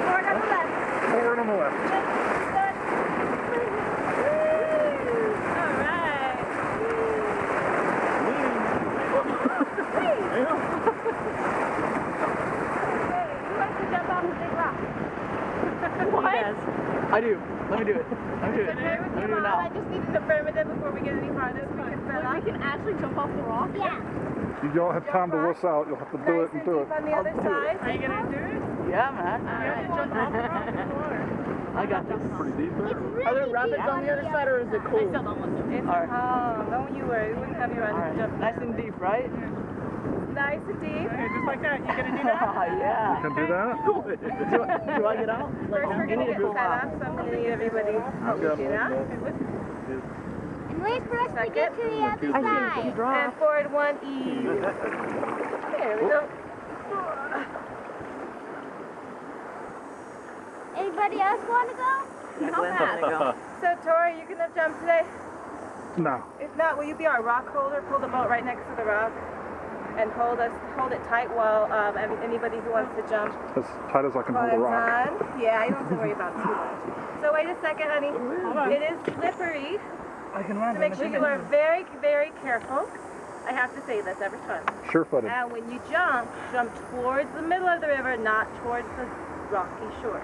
S2: Forward on the left.
S1: Forward on the left.
S3: I do. Let me do it. Let me do it. Let me do it now.
S2: I just need an affirmative before we get any farther so we can set up.
S4: We can actually jump off the rock?
S6: Yeah.
S1: You don't have time to wuss out. You'll have to do it and do it.
S2: On the other side.
S3: Are you
S2: gonna do it?
S3: Yeah, man.
S2: Alright, jump off the rock before.
S3: I got this.
S1: Pretty deep there.
S3: Are there rapids on the other side, or is it cool?
S2: It's calm. Don't you worry. We wouldn't have you run jump.
S3: Nice and deep, right?
S2: Nice and deep.
S5: Just like that. You gonna do that?
S3: Yeah.
S1: You can do that?
S3: Do I get out?
S2: First, we're going to get set up, so I'm going to need everybody to help me do that.
S6: And wait for us to get to the other side.
S2: And forward 1E. There we go.
S6: Anybody else want to go?
S4: How bad?
S2: So, Tori, you going to jump today?
S1: No.
S2: If not, will you be our rock holder? Pull the boat right next to the rock and hold it tight while anybody who wants to jump.
S1: As tight as I can hold a rock.
S2: On. Yeah, you don't have to worry about too much. So wait a second, honey. It is slippery.
S3: I can run.
S2: So make sure you are very, very careful. I have to say this every time.
S1: Sure-footed.
S2: And when you jump towards the middle of the river, not towards the rocky shore.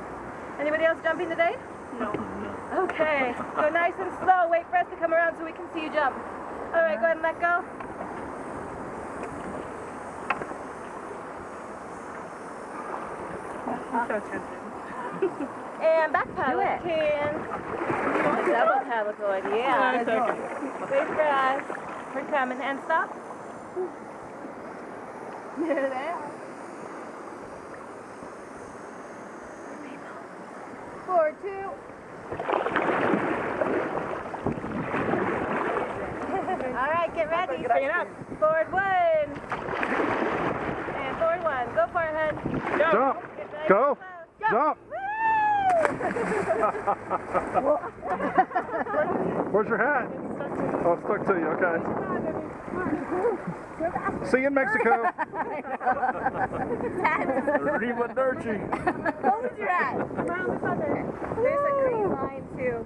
S2: Anybody else jumping today?
S4: No.
S2: Okay. Go nice and slow. Wait for us to come around so we can see you jump. All right, go ahead and let go.
S4: So tempting.
S2: And back paddle.
S4: Do it.
S2: Double paddle going. Yeah. Wait for us. We're coming. And stop. There they are. 4, 2. All right, get ready. Bring it up. Forward 1. And forward 1. Go for it, hun.
S1: Jump. Go. Jump. Where's your hat? Oh, it's stuck to you. Okay. See you in Mexico.
S5: Arrivederci.
S2: Hold your hat. There's a green line, too.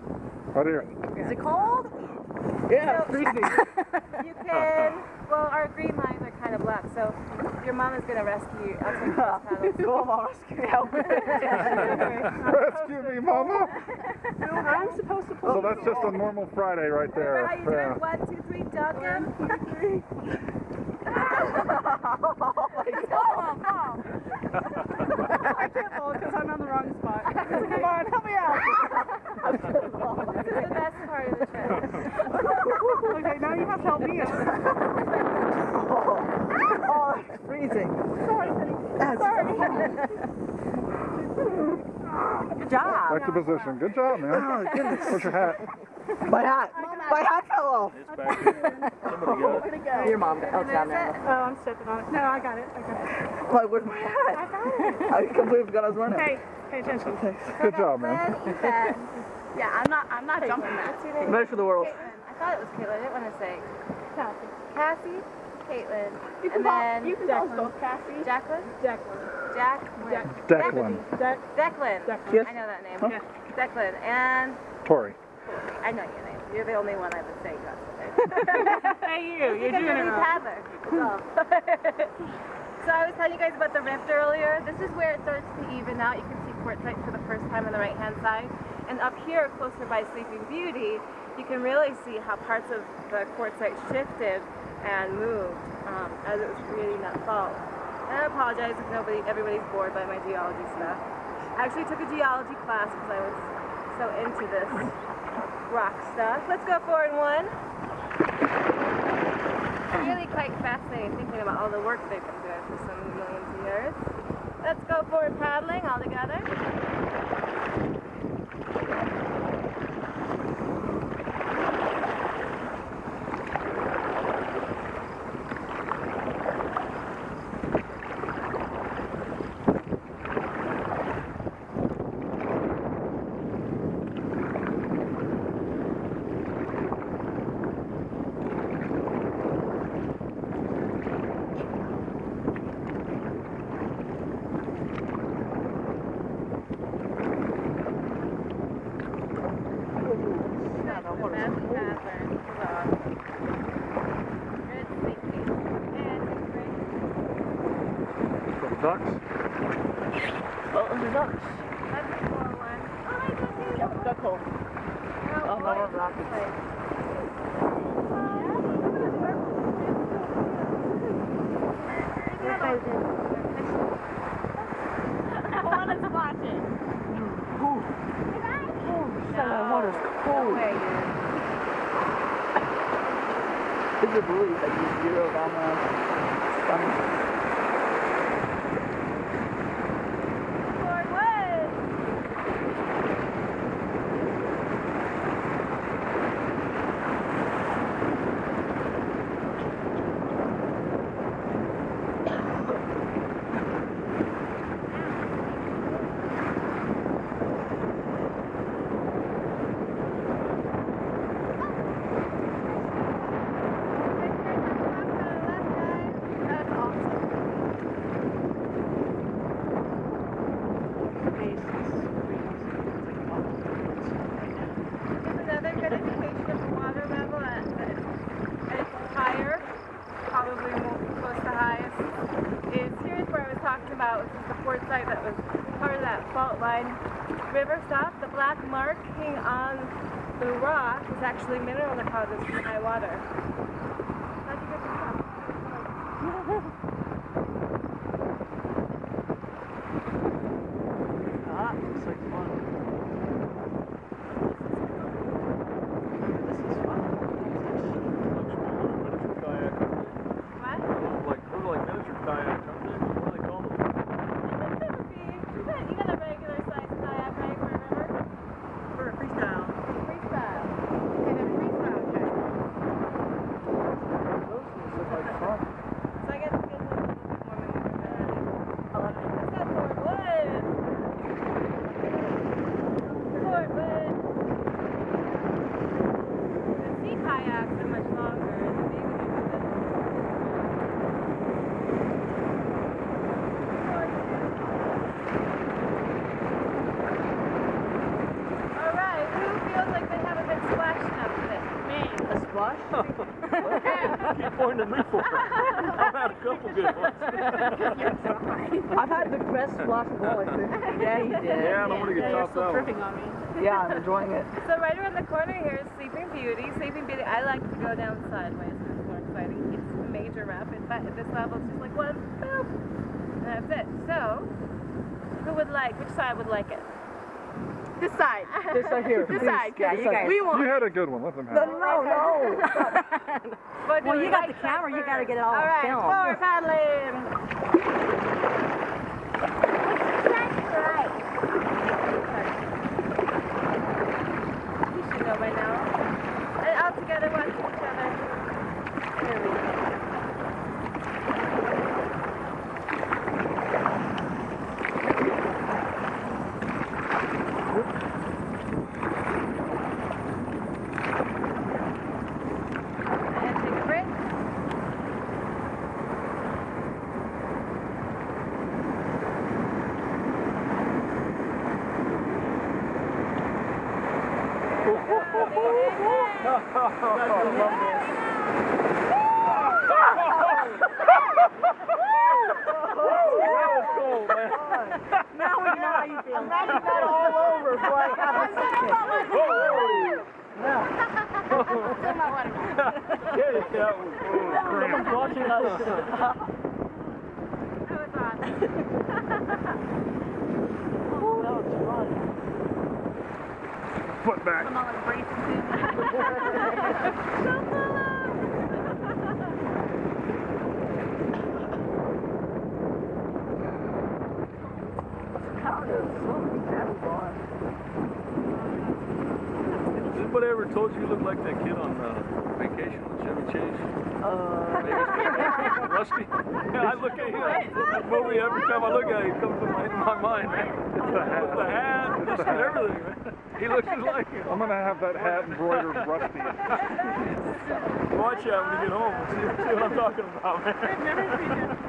S1: Right here.
S4: Is it cold?
S3: Yeah,
S2: So-
S3: freezing.
S2: You can, well, our green lines are kind of black, so your mom is going to rescue you. I'll take those paddles.
S3: Go on, rescue me. Help me.
S1: Rescue me, Mama.
S4: I'm supposed to pull.
S1: So that's just a normal Friday right there.
S2: How you doing? 1, 2, 3, dunk him.
S4: I can't fall because I'm on the wrong spot. Come on, help me out.
S2: is the best part of the trip.
S3: Okay, now you have to help me out. Oh, it's freezing. Sorry, sorry.
S4: Good job.
S1: Back to position. Good job, man.
S3: Oh, goodness.
S1: Where's your hat?
S3: My hat fell off.
S5: It's back here. Somebody got it.
S3: Your mom got it. Oh, it's down there.
S7: Oh, I'm stepping on it. No, I got it.
S3: Like, where's my hat? I completely forgot I was wearing it.
S7: Hey, pay attention.
S1: Good job, man.
S2: Yeah, I'm not jumping that.
S3: Ready for the world.
S2: Caitlin. I thought it was Caitlin. I didn't want to say. Cassie, Caitlin,
S7: You can
S2: and
S7: call,
S2: then
S7: you can call us both Cassie.
S2: Jacqueline.
S7: Declan.
S1: Declan.
S2: Declan.
S3: Yes.
S2: I know that name.
S3: Huh?
S2: Declan and
S1: Tori.
S2: I know your name. You're the only one I would say got something.
S7: Hey, you're doing it wrong.
S2: Paddler. So I was telling you guys about the rift earlier. This is where it starts to even out. You can see quartzite for the first time on the right-hand side. And up here, closer by Sleeping Beauty, you can really see how parts of the quartzite shifted and moved as it was creating that fault. And I apologize if everybody's bored by my geology stuff. I actually took a geology class because I was so into this rock stuff. Let's go forward one. Really quite fascinating thinking about all the work they've been doing for so many millions of years. Let's go forward paddling all together.
S1: Ducks?
S3: Oh, the ducks.
S2: That's a cool one. Oh, I just see
S3: Yep, duck hole. Oh, no more rapids.
S2: I want to watch it.
S3: That water's cold.
S2: Way,
S3: It's a belief that you zero down my stomach.
S2: River stop, the black marking on the rock is actually mineral deposits from high water. How'd you get this up?
S3: Ah, looks like fun. This is fun.
S2: What?
S5: Like miniature kayak, aren't they? What do they call them?
S2: You got a regular size kayak, right, for a river?
S3: For a freestyle.
S2: Freestyle. Okay, then freestyle kayak.
S1: Those look like fun.
S2: So I guess it feels a little bit more maneuverability.
S3: I love it.
S2: Let's go forward one. Forward one. The sea kayaks are much longer, and the baby rivers are Alright, who feels like they haven't been splashed enough today? Me.
S3: A splash?
S5: Keep pointing at me for it. I've had a couple good ones.
S3: I've had the best splash of all, I think. Yeah, you did.
S5: Yeah, I don't want to get
S7: You're
S5: topped
S7: still
S5: out.
S7: tripping on me.
S3: Yeah, I'm enjoying it.
S2: So right around the corner here is Sleeping Beauty. Sleeping Beauty, I like to go down sideways because it's more exciting. It's a major rapid, but at this level it's just like one boop, and that's it. So, who would like, which side would like it? This side.
S3: This right here.
S2: This
S3: please.
S2: side.
S3: Yeah,
S2: This
S3: you
S2: side.
S3: guys.
S2: We won't.
S1: You had a good one. Let them have
S3: No,
S1: it.
S3: no.
S4: Well, you got the camera, you got to get it all
S2: All right,
S4: filmed.
S2: forward paddling.
S6: That's right.
S2: You should know by now. And all together watch each other. There we go. And take a break.
S4: Now we know how you feel.
S3: Imagine that all over for like half a second.
S2: Still not water.
S3: Someone's watching us.
S2: That was awesome.
S3: That was fun.
S1: Foot back.
S4: I'm all embracing too.
S5: Has anybody ever told you look like that kid on Vacation with Chevy Chase? Rusty? Yeah, I look at him. That movie, every time I look at it, it comes to my mind, man.
S1: It's the hat.
S5: The hat, just everything, man. He looks just like him.
S1: I'm going to have that hat embroidered rusty.
S5: Watch out when you get home. See what I'm talking about, man.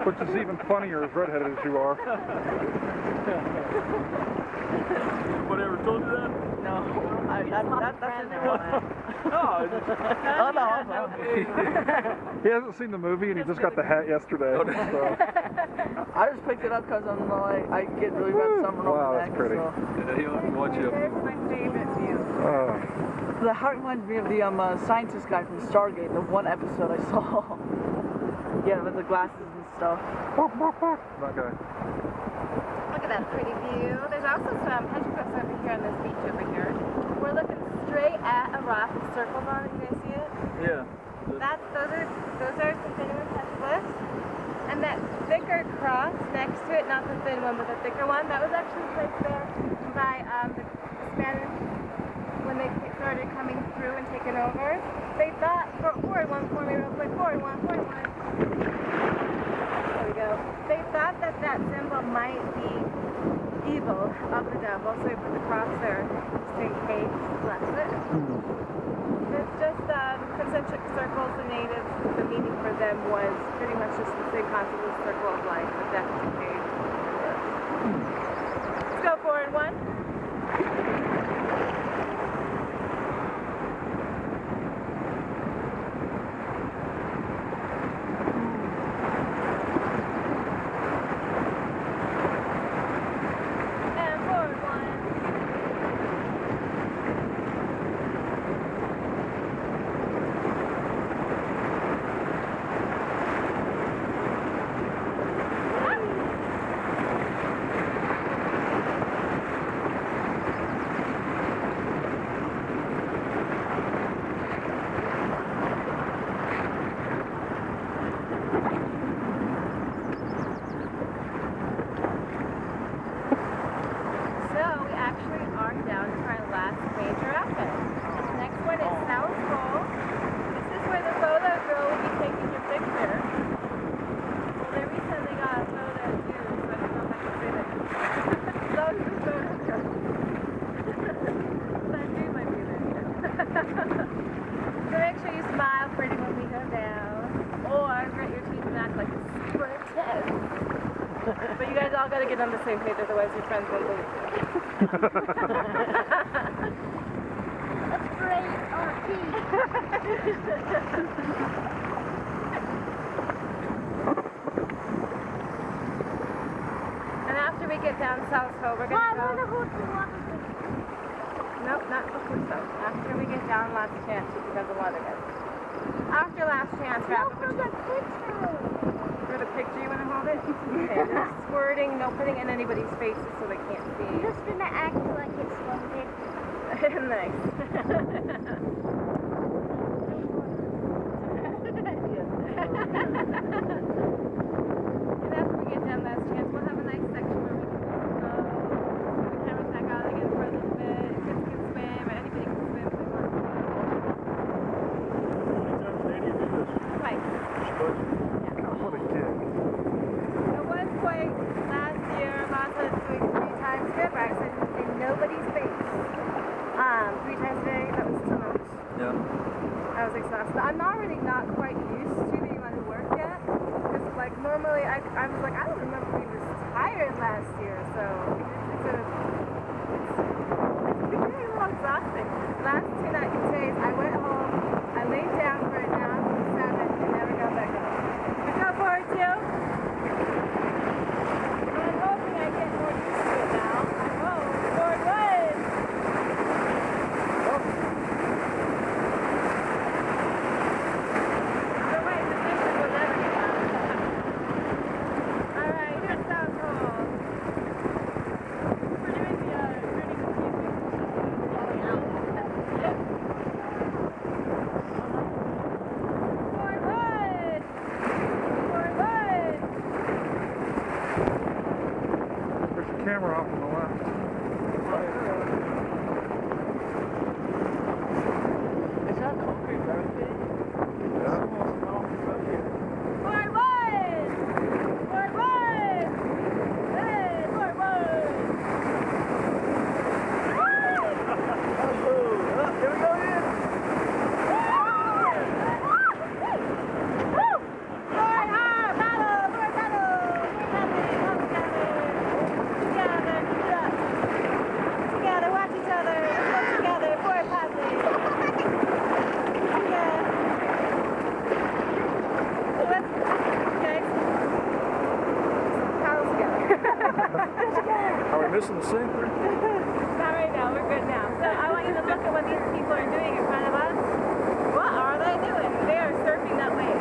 S1: Which is even funnier as redheaded as you are.
S5: Anybody ever told you that?
S3: No, that's a new one.
S5: No,
S1: He hasn't seen the movie and he just got the hat yesterday. So.
S3: I just picked it up because I'm like, I get really bad summer
S1: Wow,
S3: over
S1: that's
S3: neck,
S1: pretty.
S3: so.
S5: Yeah, he'll have to watch you.
S2: Here's my favorite view.
S3: The heart reminds me of the scientist guy from Stargate, the one episode I saw. Yeah, with the glasses and stuff.
S1: That guy.
S2: Look at that pretty view. There's also some petroglyphs over here on this beach over here. We're looking straight at a rock with circles on it. You guys see it?
S5: Yeah.
S2: Those are continuous petroglyphs. And that thicker cross next to it, not the thin one, but the thicker one, that was actually placed there by the Spanish when they started coming through and taking over. They thought, forward one for me real quick, forward one. There we go. They thought that symbol might be evil of the devil, so they put the cross there just in case. Bless it. It's just concentric circles. The natives, the meaning for them was pretty much just the same concept as circle of life, with death and decay. Let's go forward one. And forward one. So we actually are down to our last major rapid. This next one is South Pole. This is where the photo girl will be taking your picture. Well, they recently got a photo too, so I don't know if I can say that. So is the photo girl. That dude might be there too. So make sure you smile pretty when we go down, or grit your teeth and act like it's super intense. But you guys all gotta get on the same page, otherwise your friends won't believe you.
S6: Let's braid our teeth.
S2: And after we get down South Pole, we're
S6: Well, I
S2: gonna
S6: wonder
S2: go.
S6: who the water is.
S2: Nope, not before South. After we get down Last Chance, because the water gets. After Last Chance,
S6: Look
S2: rapid,
S6: for the picture.
S2: we're the picture you want to hold it? Okay, no squirting, no putting in anybody's faces so they can't
S6: I'm
S2: see.
S6: just gonna act like it's floating.
S2: Nice. And after we get done last chance, we'll have a nice section where we can just the camera's back out again for a little bit. Kids can swim, or anybody can swim if they want to. Twice.
S1: What a kid.
S2: At one point last year, Ross was doing 3 times river accent in nobody's face. 3 times a day, that was too much.
S5: Yeah.
S2: I was exhausted. I'm already not quite used to the amount of work yet. Because, like, normally I was like, I don't remember we was tired last year, so it's becoming a little exhausting. Last 2 days, I went home, I laid down for a nap, 7, and never got back up. Look how forward to. I'm hoping I get more used to it now. I hope. Forward 1.
S1: Camera off on the left.
S3: Is that concrete barricade?
S1: Yeah.
S2: Forward 1! Forward 1! Hey, forward 1!
S3: Here we go again.
S2: Forward hard, paddle, forward paddle, forward paddling, together, watch each other, let's go together, forward paddling. Okay. Paddle together.
S5: Are we missing the sink?
S2: Not right now, we're good now. So I want you to look at what these people are doing in front of us. What are they doing? They are surfing that wave.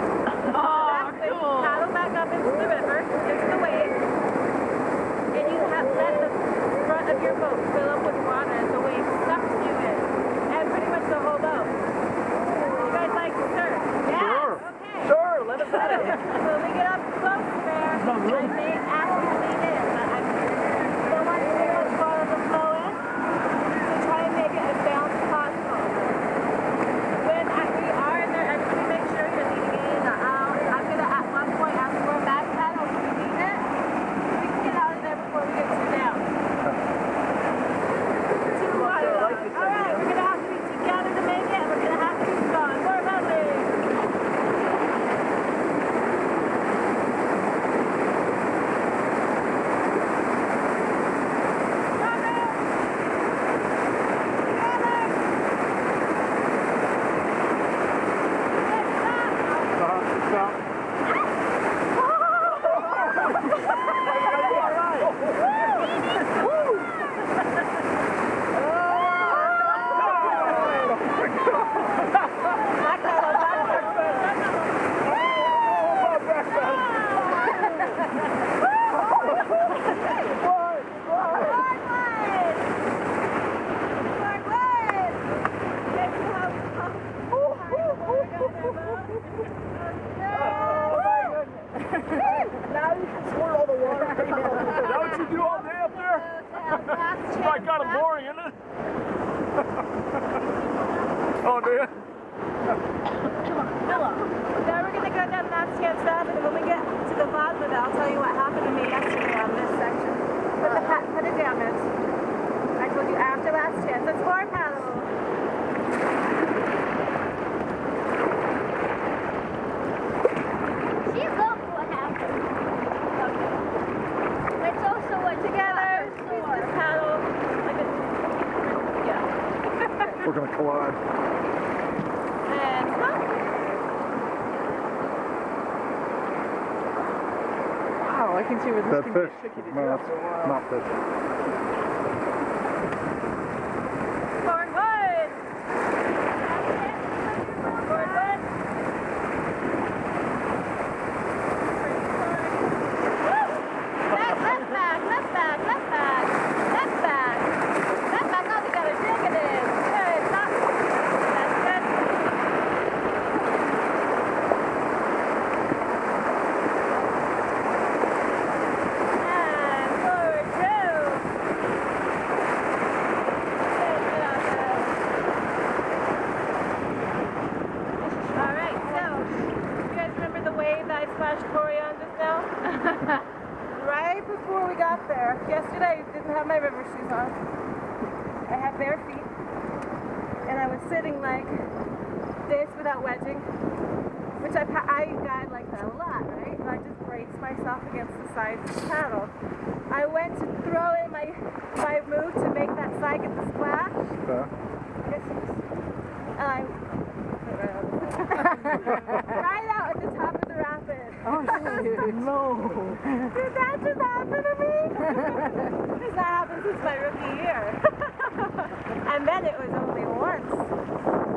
S3: Oh,
S2: They
S3: cool.
S2: paddle back up into the river, into the wave, and you have let the front of your boat fill up with water as the wave sucks you in, and pretty much the whole boat. You guys like to surf? Yes.
S1: Sure.
S2: Okay.
S3: Sure, let us at it.
S2: So when we get up close there, I may ask you to lean in, but I don't want you to too much water to flow in. So try and make it as balanced as possible. When we are in there, everybody make sure you're leaning in or out. I'm going to at one point ask for a back paddle if you need it. We can get out of there before we get too down. Too water. Alright, we're going to have to be together to make it, and we're going to have to be strong. More paddling.
S1: Stop.
S3: Now you can squirt all the water.
S5: Is that what you do all day up there? It's probably kind of boring, isn't it? Oh, do you?
S2: Now we're going to go down that chance fast, and when we get to the bottom of it, I'll tell you what happened to me yesterday on this section. Put it down, Mitch. I told you after last chance. Let's more paddle.
S6: She loves what happened.
S2: Okay.
S6: It's also what
S2: Together, please just paddle. Like a, yeah.
S1: We're going to collide.
S2: And stop.
S3: Wow, I can see where this
S1: That
S3: can
S1: fish.
S3: get tricky to
S1: No,
S3: do.
S1: it's not fish.
S2: Forward 1. Forward 1. splashed Tori on just now? Right before we got there. Yesterday I didn't have my river shoes on. I had bare feet. And I was sitting like this without wedging. Which I got like that a lot, right? And I just braced myself against the sides of the paddle. I went to throw in my move to make that side get the splash. And I right out at the top of the rapid.
S3: Oh shit, no.
S2: Did that just happen to me? This has happened since my rookie year. And then it was only once.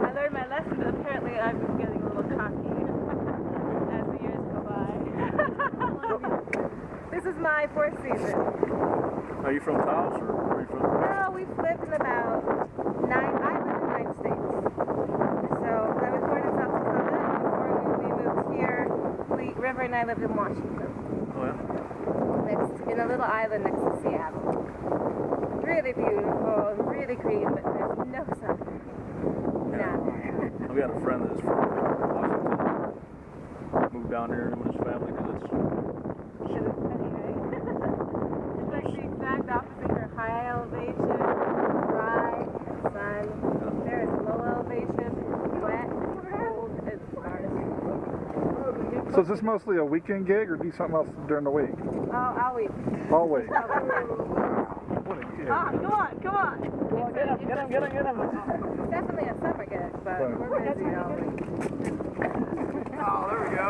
S2: I learned my lesson, but apparently I've been getting a little cocky as the years go by. This is my fourth season.
S5: Are you from Taos or where are you from?
S2: No, we've lived in about I live in 9 states. So I was born in South Dakota, and before we moved here, River and I lived in Washington.
S5: Oh yeah?
S2: In a little island next to Seattle. Really beautiful, really green, but there's no sun. None.
S5: I've got a friend that's from Washington. Moved down here with his family because it's
S2: Funny, right? It's like the exact opposite for high elevation, dry, sun. There is low elevation, wet, cold, and stars.
S1: So is this mostly a weekend gig or do you something else during the week?
S2: Oh, I'll eat.
S1: Always.
S2: I'll eat.
S1: What a kid.
S3: Ah, come on, come on. Get him.
S2: It's definitely a summer gig, but we're busy all week.
S5: oh, there we go.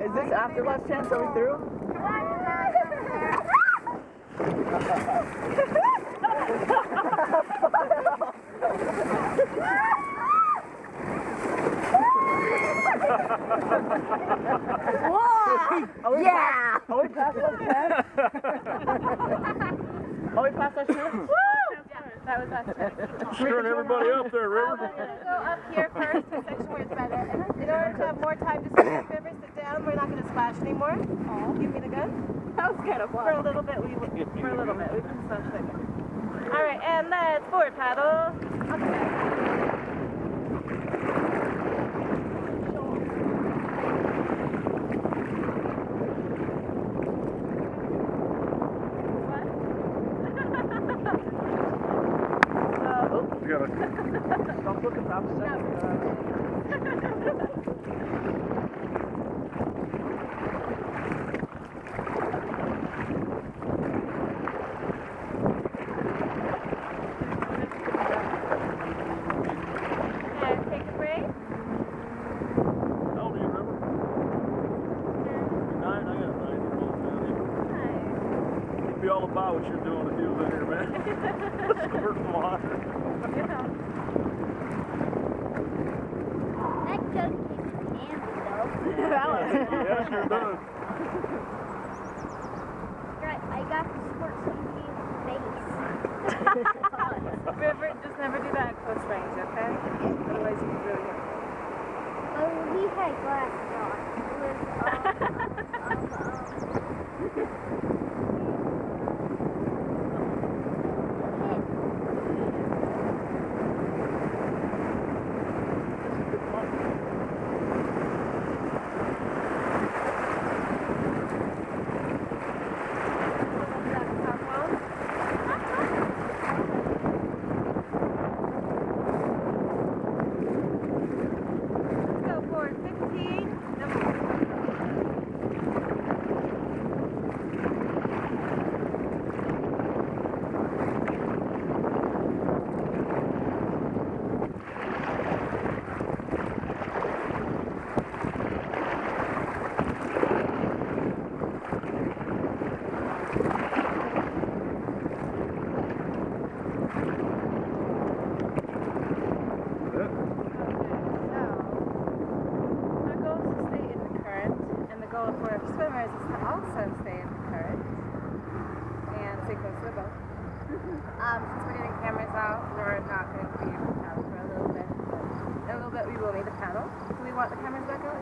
S3: Is this after last chance? Are we through?
S4: Yeah!
S3: Are we past last chance? Are we past last chance?
S2: That was us.
S5: Screwing everybody up there,
S2: We're
S5: River.
S2: going to go up here first, the section where it's better. And in order to have more time to swim, River, sit down. We're not going to splash anymore. Give me the gun.
S7: That was kind of
S2: For
S7: fun.
S2: a little bit, we can splash later. All right, and let's forward paddle. Okay.
S1: You gotta,
S3: Don't look at that
S2: And take a break.
S5: How old are you, River? 9? I got a 9-year-old down here.
S2: Nice.
S5: It'd be all about what you're doing if you was in here, man. Squirting water.
S2: Yeah.
S6: That jug keeps handy though.
S5: Yeah, sure does.
S6: Right, I got the squirt safety in the face.
S2: River, just never do that at close range, okay? Otherwise you can really hurt.
S6: Oh, he had glasses on. It was,
S2: swimmers is to also stay in the current and stay close to the boat. Since we're getting cameras out, we're not going to be able to paddle for a little bit. In a little bit we will need a paddle. Do we want the cameras back out?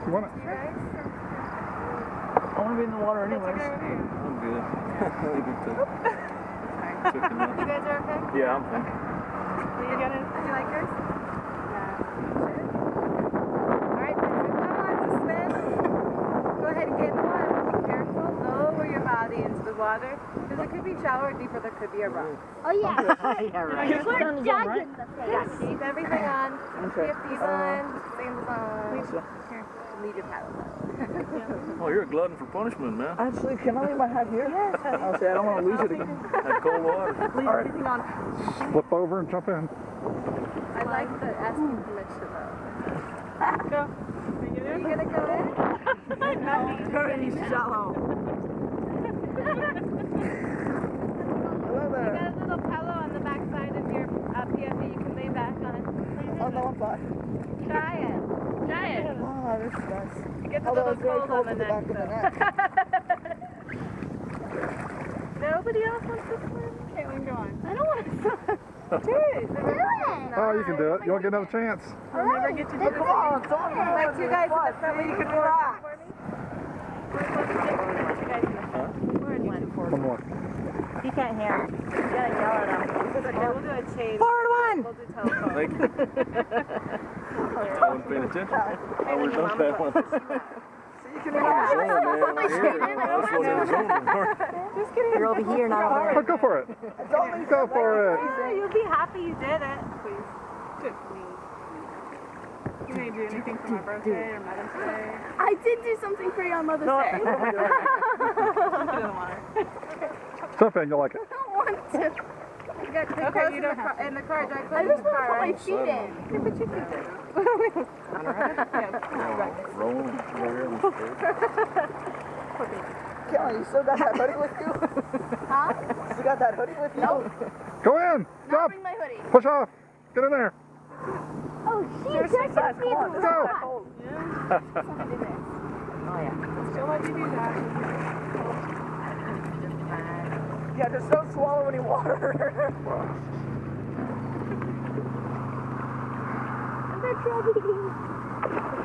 S1: you want it?
S2: You guys?
S3: I want to be in the water anyways.
S5: I'm good.
S2: Sorry. You guys are okay?
S5: Yeah, I'm fine.
S2: Will you get it? Do you like yours? Yeah. Sure. Alright, come on, water. Because it could be shallow or deeper, there could be a rock.
S6: Oh yeah.
S4: Yeah, right.
S6: We're
S4: Sun is on, right?
S6: jogging the
S2: Yeah,
S6: face.
S2: keep everything on.
S3: Okay.
S2: PFD's on. Sails on.
S3: Lisa,
S2: Leave your paddle though.
S5: Oh, you're a glutton for punishment, man.
S3: actually, can I leave my hat here? I'll say I don't want to lose it again.
S5: Had cold water.
S3: Leave everything on.
S1: Flip over and jump in.
S2: I like the asking permission though.
S7: Go. Are you
S2: Are you
S7: there?
S2: gonna go in?
S3: Very shallow. Hello
S2: You
S3: there.
S2: got a little pillow on the back side of your PFD you can lay back on.
S3: Oh, no, I'm fine.
S2: Try it. Try it.
S3: Oh, this is nice.
S2: It gets a
S3: Although
S2: little
S3: it's very
S2: cold
S3: cold
S2: on
S3: in
S2: the
S3: the back
S2: neck
S3: of the
S2: though. Nobody else wants to swim?
S7: Caitlin, go on.
S6: I don't want to do it.
S2: Do it.
S1: Oh, you can do it. You won't get another chance.
S7: I'll never get to do
S3: Come
S7: this.
S3: on, someone can
S2: Like two guys in the front,
S3: you
S2: you
S3: can
S2: can
S3: relax.
S2: for me? Two guys in the front.
S1: One more.
S4: He can't hear. You gotta yell at him.
S2: Okay, we'll do a chain.
S3: Forward one.
S2: We'll do telephone.
S5: Thank you. I wasn't paying attention. I would have done that one.
S3: So you can relax.
S5: Zone, man. I hear it. I was in the zone before.
S4: You're over here, not over
S1: Oh,
S4: there.
S1: go for it.
S3: It's only
S1: Go for it.
S2: You'll be happy you did it.
S7: Please. Just me. You may do anything for my birthday or Mother's Day.
S6: I did do something for you on Mother's Day.
S7: Get in the water.
S1: Jump in, you'll like it.
S6: I don't want to.
S2: You got to
S7: Okay,
S2: close
S7: you
S2: in,
S7: don't
S2: the
S7: have
S2: car, in the car. Drive
S6: I
S2: close in
S6: just
S2: the
S6: want to
S2: car,
S6: put my
S2: right?
S6: feet in.
S2: Yeah, but you can do
S5: Rolling.
S3: Kelly, you still got that hoodie with you?
S6: Huh?
S3: You got that hoodie with you?
S6: Nope.
S1: Go in.
S6: Not
S1: Jump.
S6: bring my hoodie.
S1: Push off. Get in there.
S6: Oh, shit.
S3: Seriously,
S6: That's
S3: guys, come on. This is
S1: Go.
S3: not cold.
S4: Oh, yeah.
S7: Still let you do that.
S3: Yeah, just don't swallow any water.
S6: I'm not ready.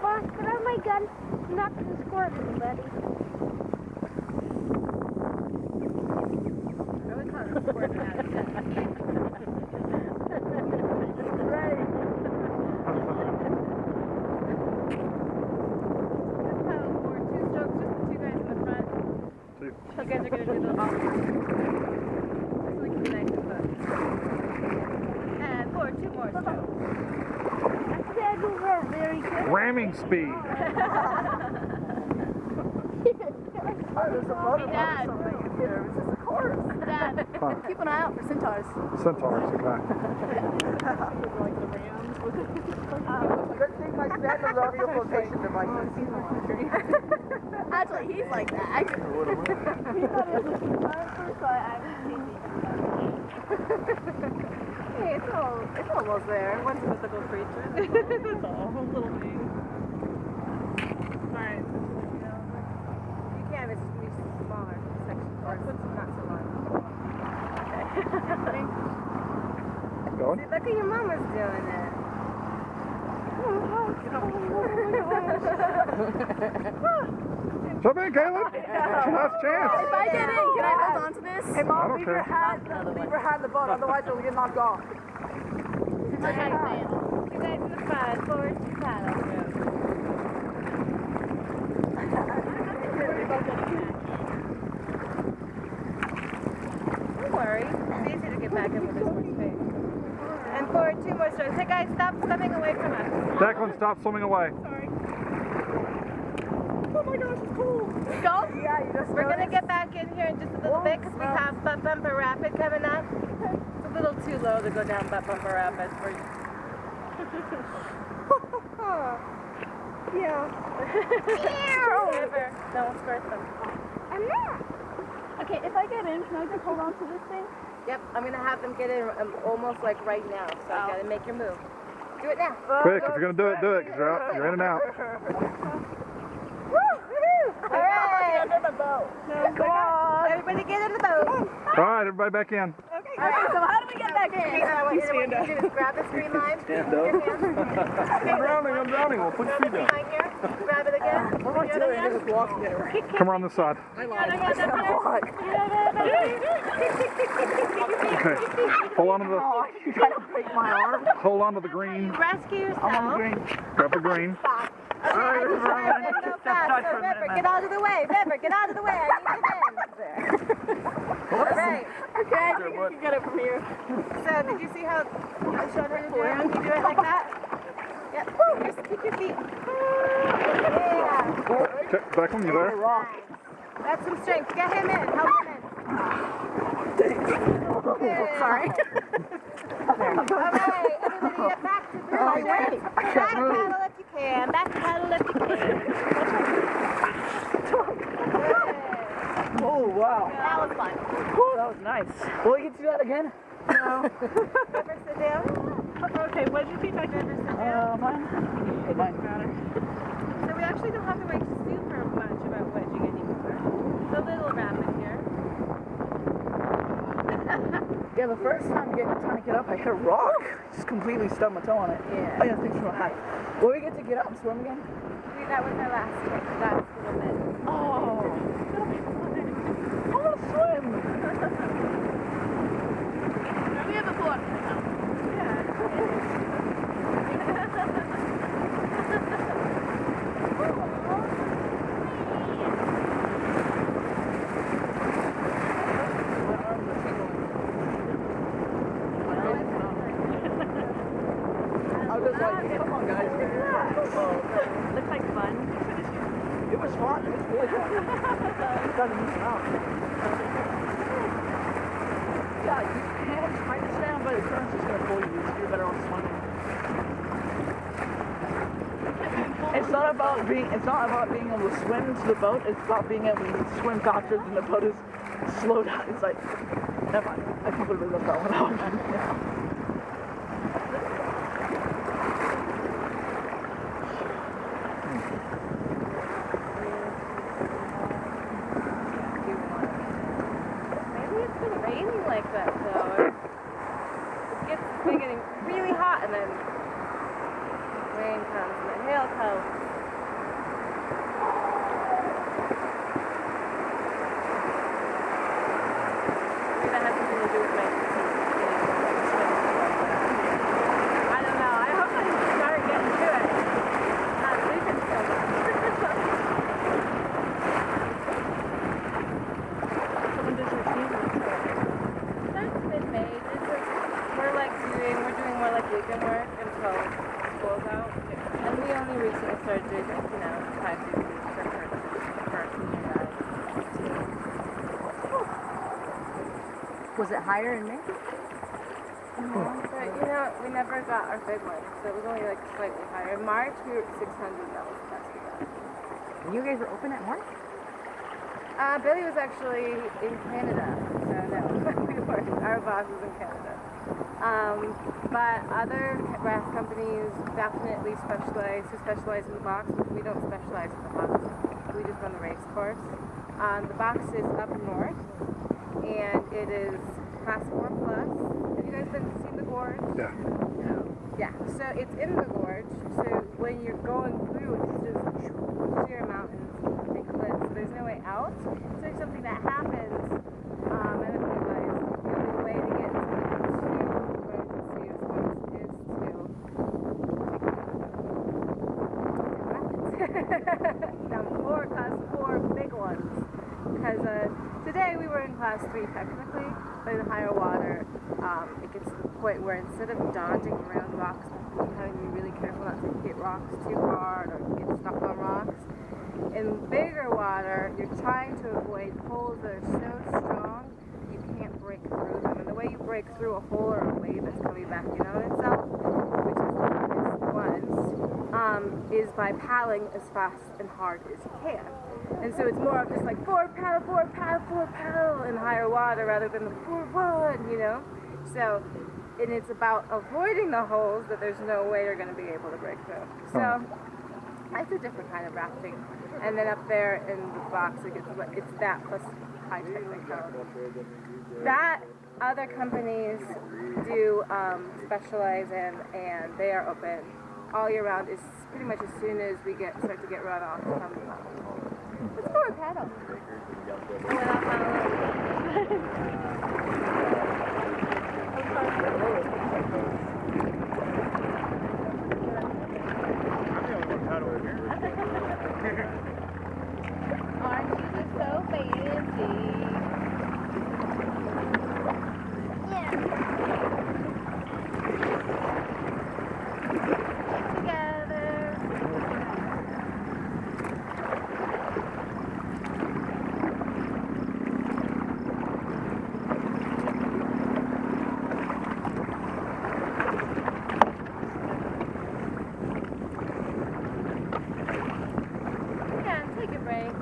S6: Boss, can I have my gun? I'm not going to squirt anybody.
S2: I always thought it was squirting out of it. Paddle for 2 strokes, just the 2 guys in the front.
S1: Two.
S2: You guys are going to do the awkward. So we can be nice and close. And for 2 more strokes.
S6: Dad, you were very good.
S1: Ramming speed.
S3: There's a motor
S6: Hey, Dad.
S3: something in here. It's just a course.
S6: Dad,
S1: Huh.
S6: keep an eye out for centaurs.
S1: Centaurs, okay.
S7: Like the Rams with
S3: Good thing my sandals are your flotation devices.
S6: Actually, he's like that. I could. He thought it was a centaur at first, so I was chasing
S2: Hey, it's almost there. One's a mythical creature.
S7: That's all. Little thing. Alright.
S2: You can, it's just be smaller section. Or it's not so long. Okay.
S1: Going?
S2: See, look at your mama's doing it.
S1: Jump in, Caleb. It's your last chance.
S6: If I get in, can I hold on to this?
S3: Hey,
S1: I
S3: Mom,
S1: don't
S3: leave your
S1: care.
S3: hat in the boat, otherwise you'll get knocked off.
S2: Two guys in the front, forward to paddle. Don't worry, it's easy to get back in with this much space. And forward 2 more strokes. Hey guys, stop swimming away from us.
S1: Declan, stop swimming away.
S7: Sorry.
S3: Oh my gosh, it's cool.
S2: Go.
S3: Yeah, you just
S2: We're going to
S3: noticed?
S2: get back in here in just a little bit because we have Butt Bumper Rapid coming up. It's a little too low to go down Butt Bumper Rapid for you.
S3: Yeah.
S2: Never. Don't squirt them.
S6: I'm not.
S7: Okay, if I get in, can I just hold on to this thing?
S2: Yep, I'm going to have them get in almost like right now. So you got to make your move. Do it now.
S1: Quick, if you're going to do it, do it, because you're in and out.
S2: All right.
S3: Under the boat.
S2: Come on. Everybody get in the boat.
S1: All right, everybody back in.
S2: All right, so how do we get back in? I want you to just grab the screen line.
S5: Stand up. I'm drowning. Well, put your feet down.
S2: Line here. Grab it again.
S3: What am I doing? I'm just walking it around.
S1: Come around this side.
S3: I lied. I said I lied.
S1: Okay. Hold on to the.
S3: Oh, you trying to break my arm?
S1: Hold on to the green.
S2: Rescue yourself.
S3: I'm on the green.
S1: Grab the green.
S3: Alright,
S2: River, get out of the way. River, get out of the way. I need you in. There. All right.
S7: Okay, I think we can get it from here.
S2: So, did you see how I showed her to do it? You do it like that? Yep. Just kick your feet. Yeah.
S1: Okay, Declan, you there?
S2: That's some strength. Get him in. Help him in. Sorry. All right. Everybody get back to the
S3: wait.
S2: Back paddle if you can. Back paddle if you can.
S3: Oh, wow.
S2: That was fun.
S3: Oh, that was nice. Will we get to do that again?
S2: No. River, sit down.
S7: Okay, what did you think I did?
S2: River, sit down.
S3: Mine.
S7: It doesn't matter.
S2: So we actually don't have to worry super much about wedging anymore. It's a little rapid here.
S3: Yeah, the first time trying to get up, I hit a rock. Just completely stubbed my toe on it.
S2: Yeah.
S3: Oh, yeah, thanks for my hat. Will we get to get up and swim again?
S2: That was our last trick. Last little bit.
S3: Oh. I want to swim.
S7: We have a board.
S3: Come on, guys.
S7: Looks like fun.
S3: It was fun. It was really fun. It doesn't move out. Yeah, you can't try to stand by the current's just going to pull you, so you're better off swimming. It's not about being able to swim to the boat, it's about being able to swim faster than the boat is slow down. It's like, never mind. I completely left that one out.
S2: Maybe it's been raining like that though. It gets getting really hot and then rain comes and then hail comes. Maybe that has something to do with my I don't know. I hope I start getting to it. Not sleeping so much. That's been made. We're doing more like weekend work until school's out. And we only recently started doing like, 5 days a week for our senior guys.
S4: Was it higher in May?
S2: But we never got our big one, so it was only like slightly higher. In March we were at 600. That was the best we got.
S4: You guys were open at March?
S2: Billy was actually in Canada. No, we weren't. Our boss was in Canada. But other raft companies definitely specialize in the box. We don't specialize in the box. We just run the race course. The box is up north, and it is class 4 plus. Have you guys seen the gorge?
S1: Yeah.
S2: Yeah. So it's in the gorge. So when you're going through, it's just sheer mountains and cliffs. So there's no way out. So if something that happens, I don't realize the only way to get to emergency response is to down 4 class 4 big ones. Because today we were in class 3 technically, but in higher water, it gets to the point where instead of dodging around rocks, you're having to be really careful not to hit rocks too hard or get stuck on rocks. In bigger water, you're trying to avoid holes that are so strong that you can't break through them. And the way you break through a hole or a wave that's coming back in on itself, which is the hardest ones, is by paddling as fast and hard as you can. And so it's more of just like forward paddle in higher water rather than the forward, So, and it's about avoiding the holes that there's no way you're going to be able to break through. So, it's a different kind of rafting. And then up there in the box, it's that plus high technical. That other companies do specialize in, and they are open all year round is pretty much as soon as we start to get runoff coming up. Let's go and paddle. I went off on a
S6: Aren't you just so fancy? Yeah. Together.
S2: Yeah, take a break.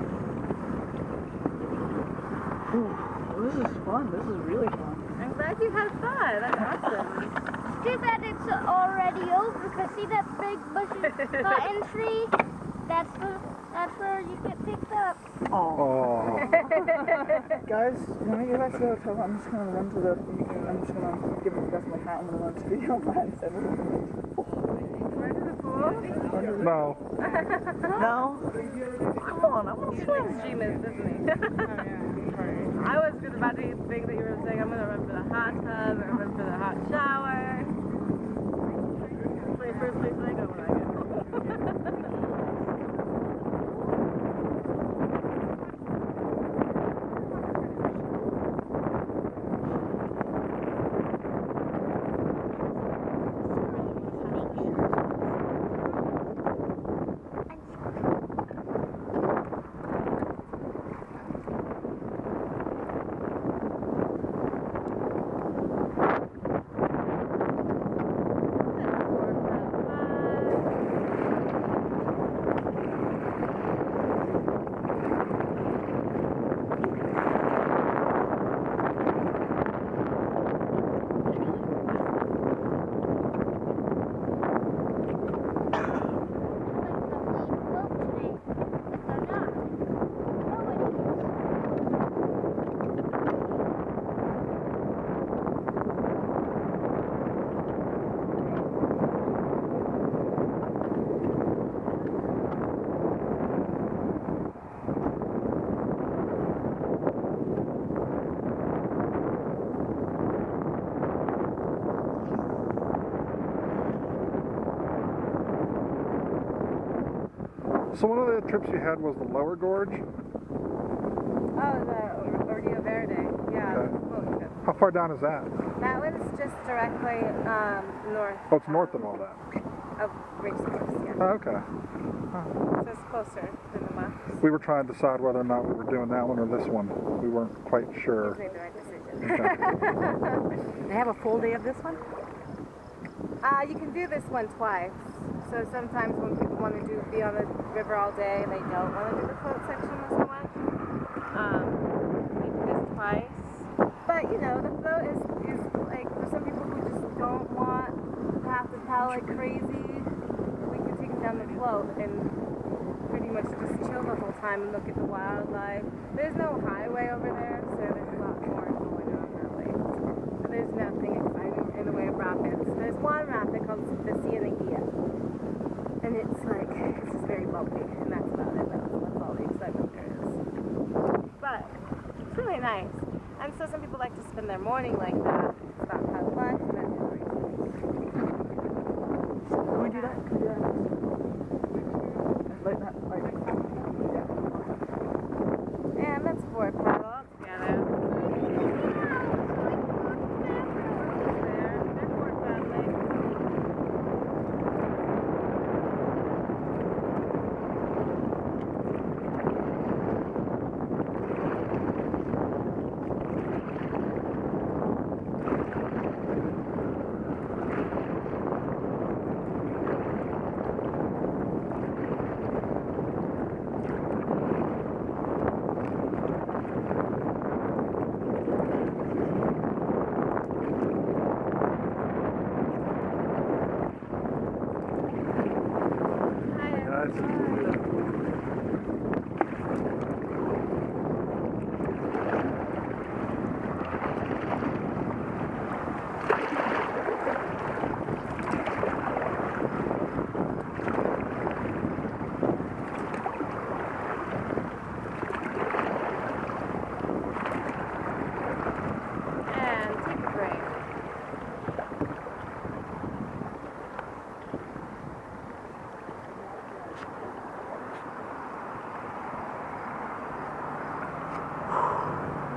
S3: This is fun. This is really fun.
S2: I'm glad you had fun. That's awesome.
S6: Too bad it's already over, because see that big bushy cotton tree? That's where you get picked up.
S1: Oh.
S3: Guys, when we get back to the hotel, I'm just gonna run to the. I'm just gonna give the guys my hat. I'm gonna run to the video line.
S2: Where to the pool?
S1: No.
S3: No? Come on, I want to
S2: He's
S3: swim.
S2: an extremist, isn't he? I was about to think that you were saying I'm gonna run for the hot tub or run for the hot shower. First place I go when I get home.
S1: So one of the trips you had was the lower gorge.
S2: Oh, the Rio Verde. Yeah.
S1: Okay.
S2: Really good.
S1: How far down is that?
S2: That one's just directly north.
S1: Oh, it's north of all that.
S2: Of Race Course, yeah.
S1: Oh, okay.
S2: So it's closer than the Muffs.
S1: We were trying to decide whether or not we were doing that one or this one. We weren't quite sure.
S2: Made the right decision.
S4: They have a full day of this one?
S2: You can do this one twice. So sometimes when people want to be on the river all day and they don't want to do the float section so much, they do this twice. But you know, the float is like for some people who just don't want to have to paddle like crazy, we can take them down the float and pretty much just chill the whole time and look at the wildlife. There's no highway over there, so there's a lot more going on that way. There's nothing exciting in the way of rapids. There's one rapid called the Cienega. And it's like, it's just very bumpy, and that's about it. That's all the excitement there is. But it's really nice. And so some people like to spend their morning like that. Stop, have lunch, and then do races.
S3: Can we do that? Can we do that? Like that? Like, yeah.
S2: And let's board paddle all together. They're board paddling.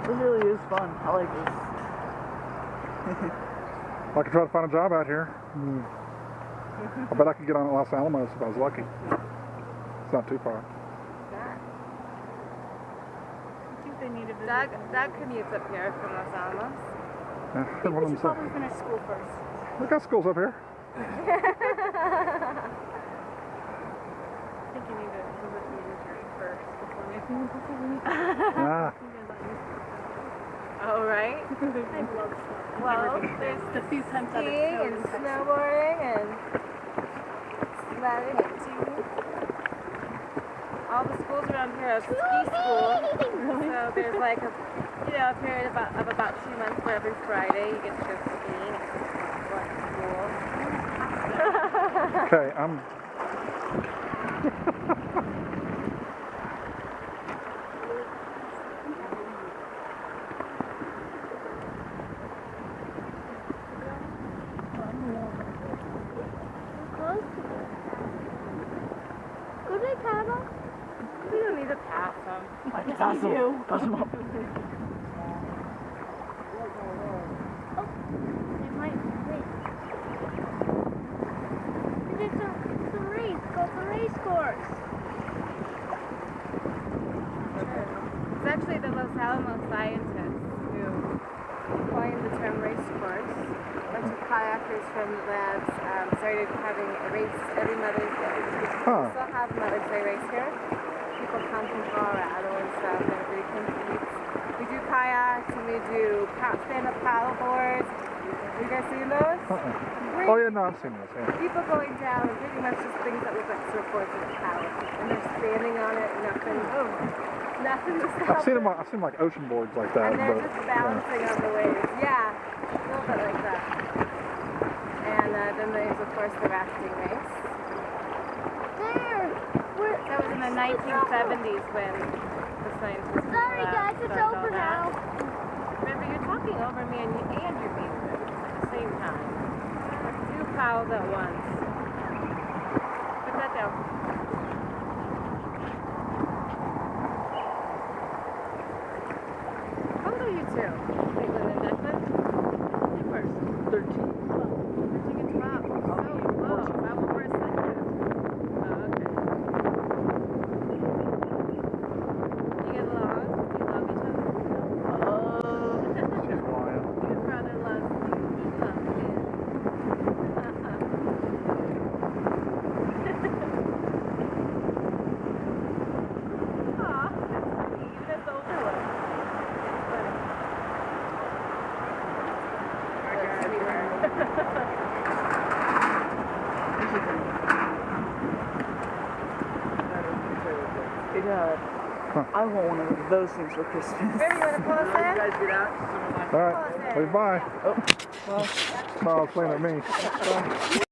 S3: This really is fun. I like this.
S1: I could try to find a job out here. I bet I could get on at Los Alamos if I was lucky. It's not too far.
S7: I think they need a visit.
S2: Doug commutes up here from Los Alamos.
S1: Yeah,
S7: I think we should probably finish school first.
S1: We got schools up here.
S7: I think you need to visit the intern first before making a decision.
S1: Ah,
S2: Oh, right?
S7: I love snow.
S2: Well, there's
S7: The few times I've
S2: skiing
S7: snowed
S2: and
S7: in Texas.
S2: snowboarding and sledding too. All the schools around here are ski schools. So there's like a period of about 2 months where every Friday you get to go skiing at school.
S1: okay, I'm...
S6: Could I paddle?
S2: We don't need to pass them.
S3: Pass them. Pass them up.
S6: It might wait. It's a race. Go to the race course.
S2: It's actually the Los Alamos scientists who coined the term race course. A bunch of kayakers from the labs started having a race every Mother's Day.
S1: Huh.
S2: We still have Mother's Day race here. People come from Colorado and stuff, and everybody competes. We do kayaks and we do stand-up paddle boards. Have you guys seen those?
S1: Oh yeah, no, I've seen this. Yeah.
S2: People going down and pretty much just things that look like surfboards with a paddle. And they're standing on it, nothing to stop
S1: I've seen them.
S2: them.
S1: I've seen like ocean boards like that.
S2: And they're
S1: but,
S2: just bouncing on the waves. Yeah, a little bit like that. And then there's, of course, the rafting race.
S6: There.
S2: That was in the 1970s when the scientists
S6: Sorry guys, it's
S2: started all
S6: over
S2: that.
S6: now.
S2: Remember, you're talking over me and you're being rude at the same time. Two pals at once. Put that down. How old are you two? Caitlin and Declan?
S3: You first. 13.
S2: 13 and 12. So close. I will for a second. Oh, okay. You get along? Do you love each other?
S1: She's lying.
S2: Your brother loves you. He loves you. Aw, that's sweet. Even as the older one.
S3: Hey Dad, I want one of those things for Christmas.
S2: Baby, you want to pull us in?
S3: guys get out?
S1: All right, say bye.
S3: Oh, well.
S1: No, it's playing at me.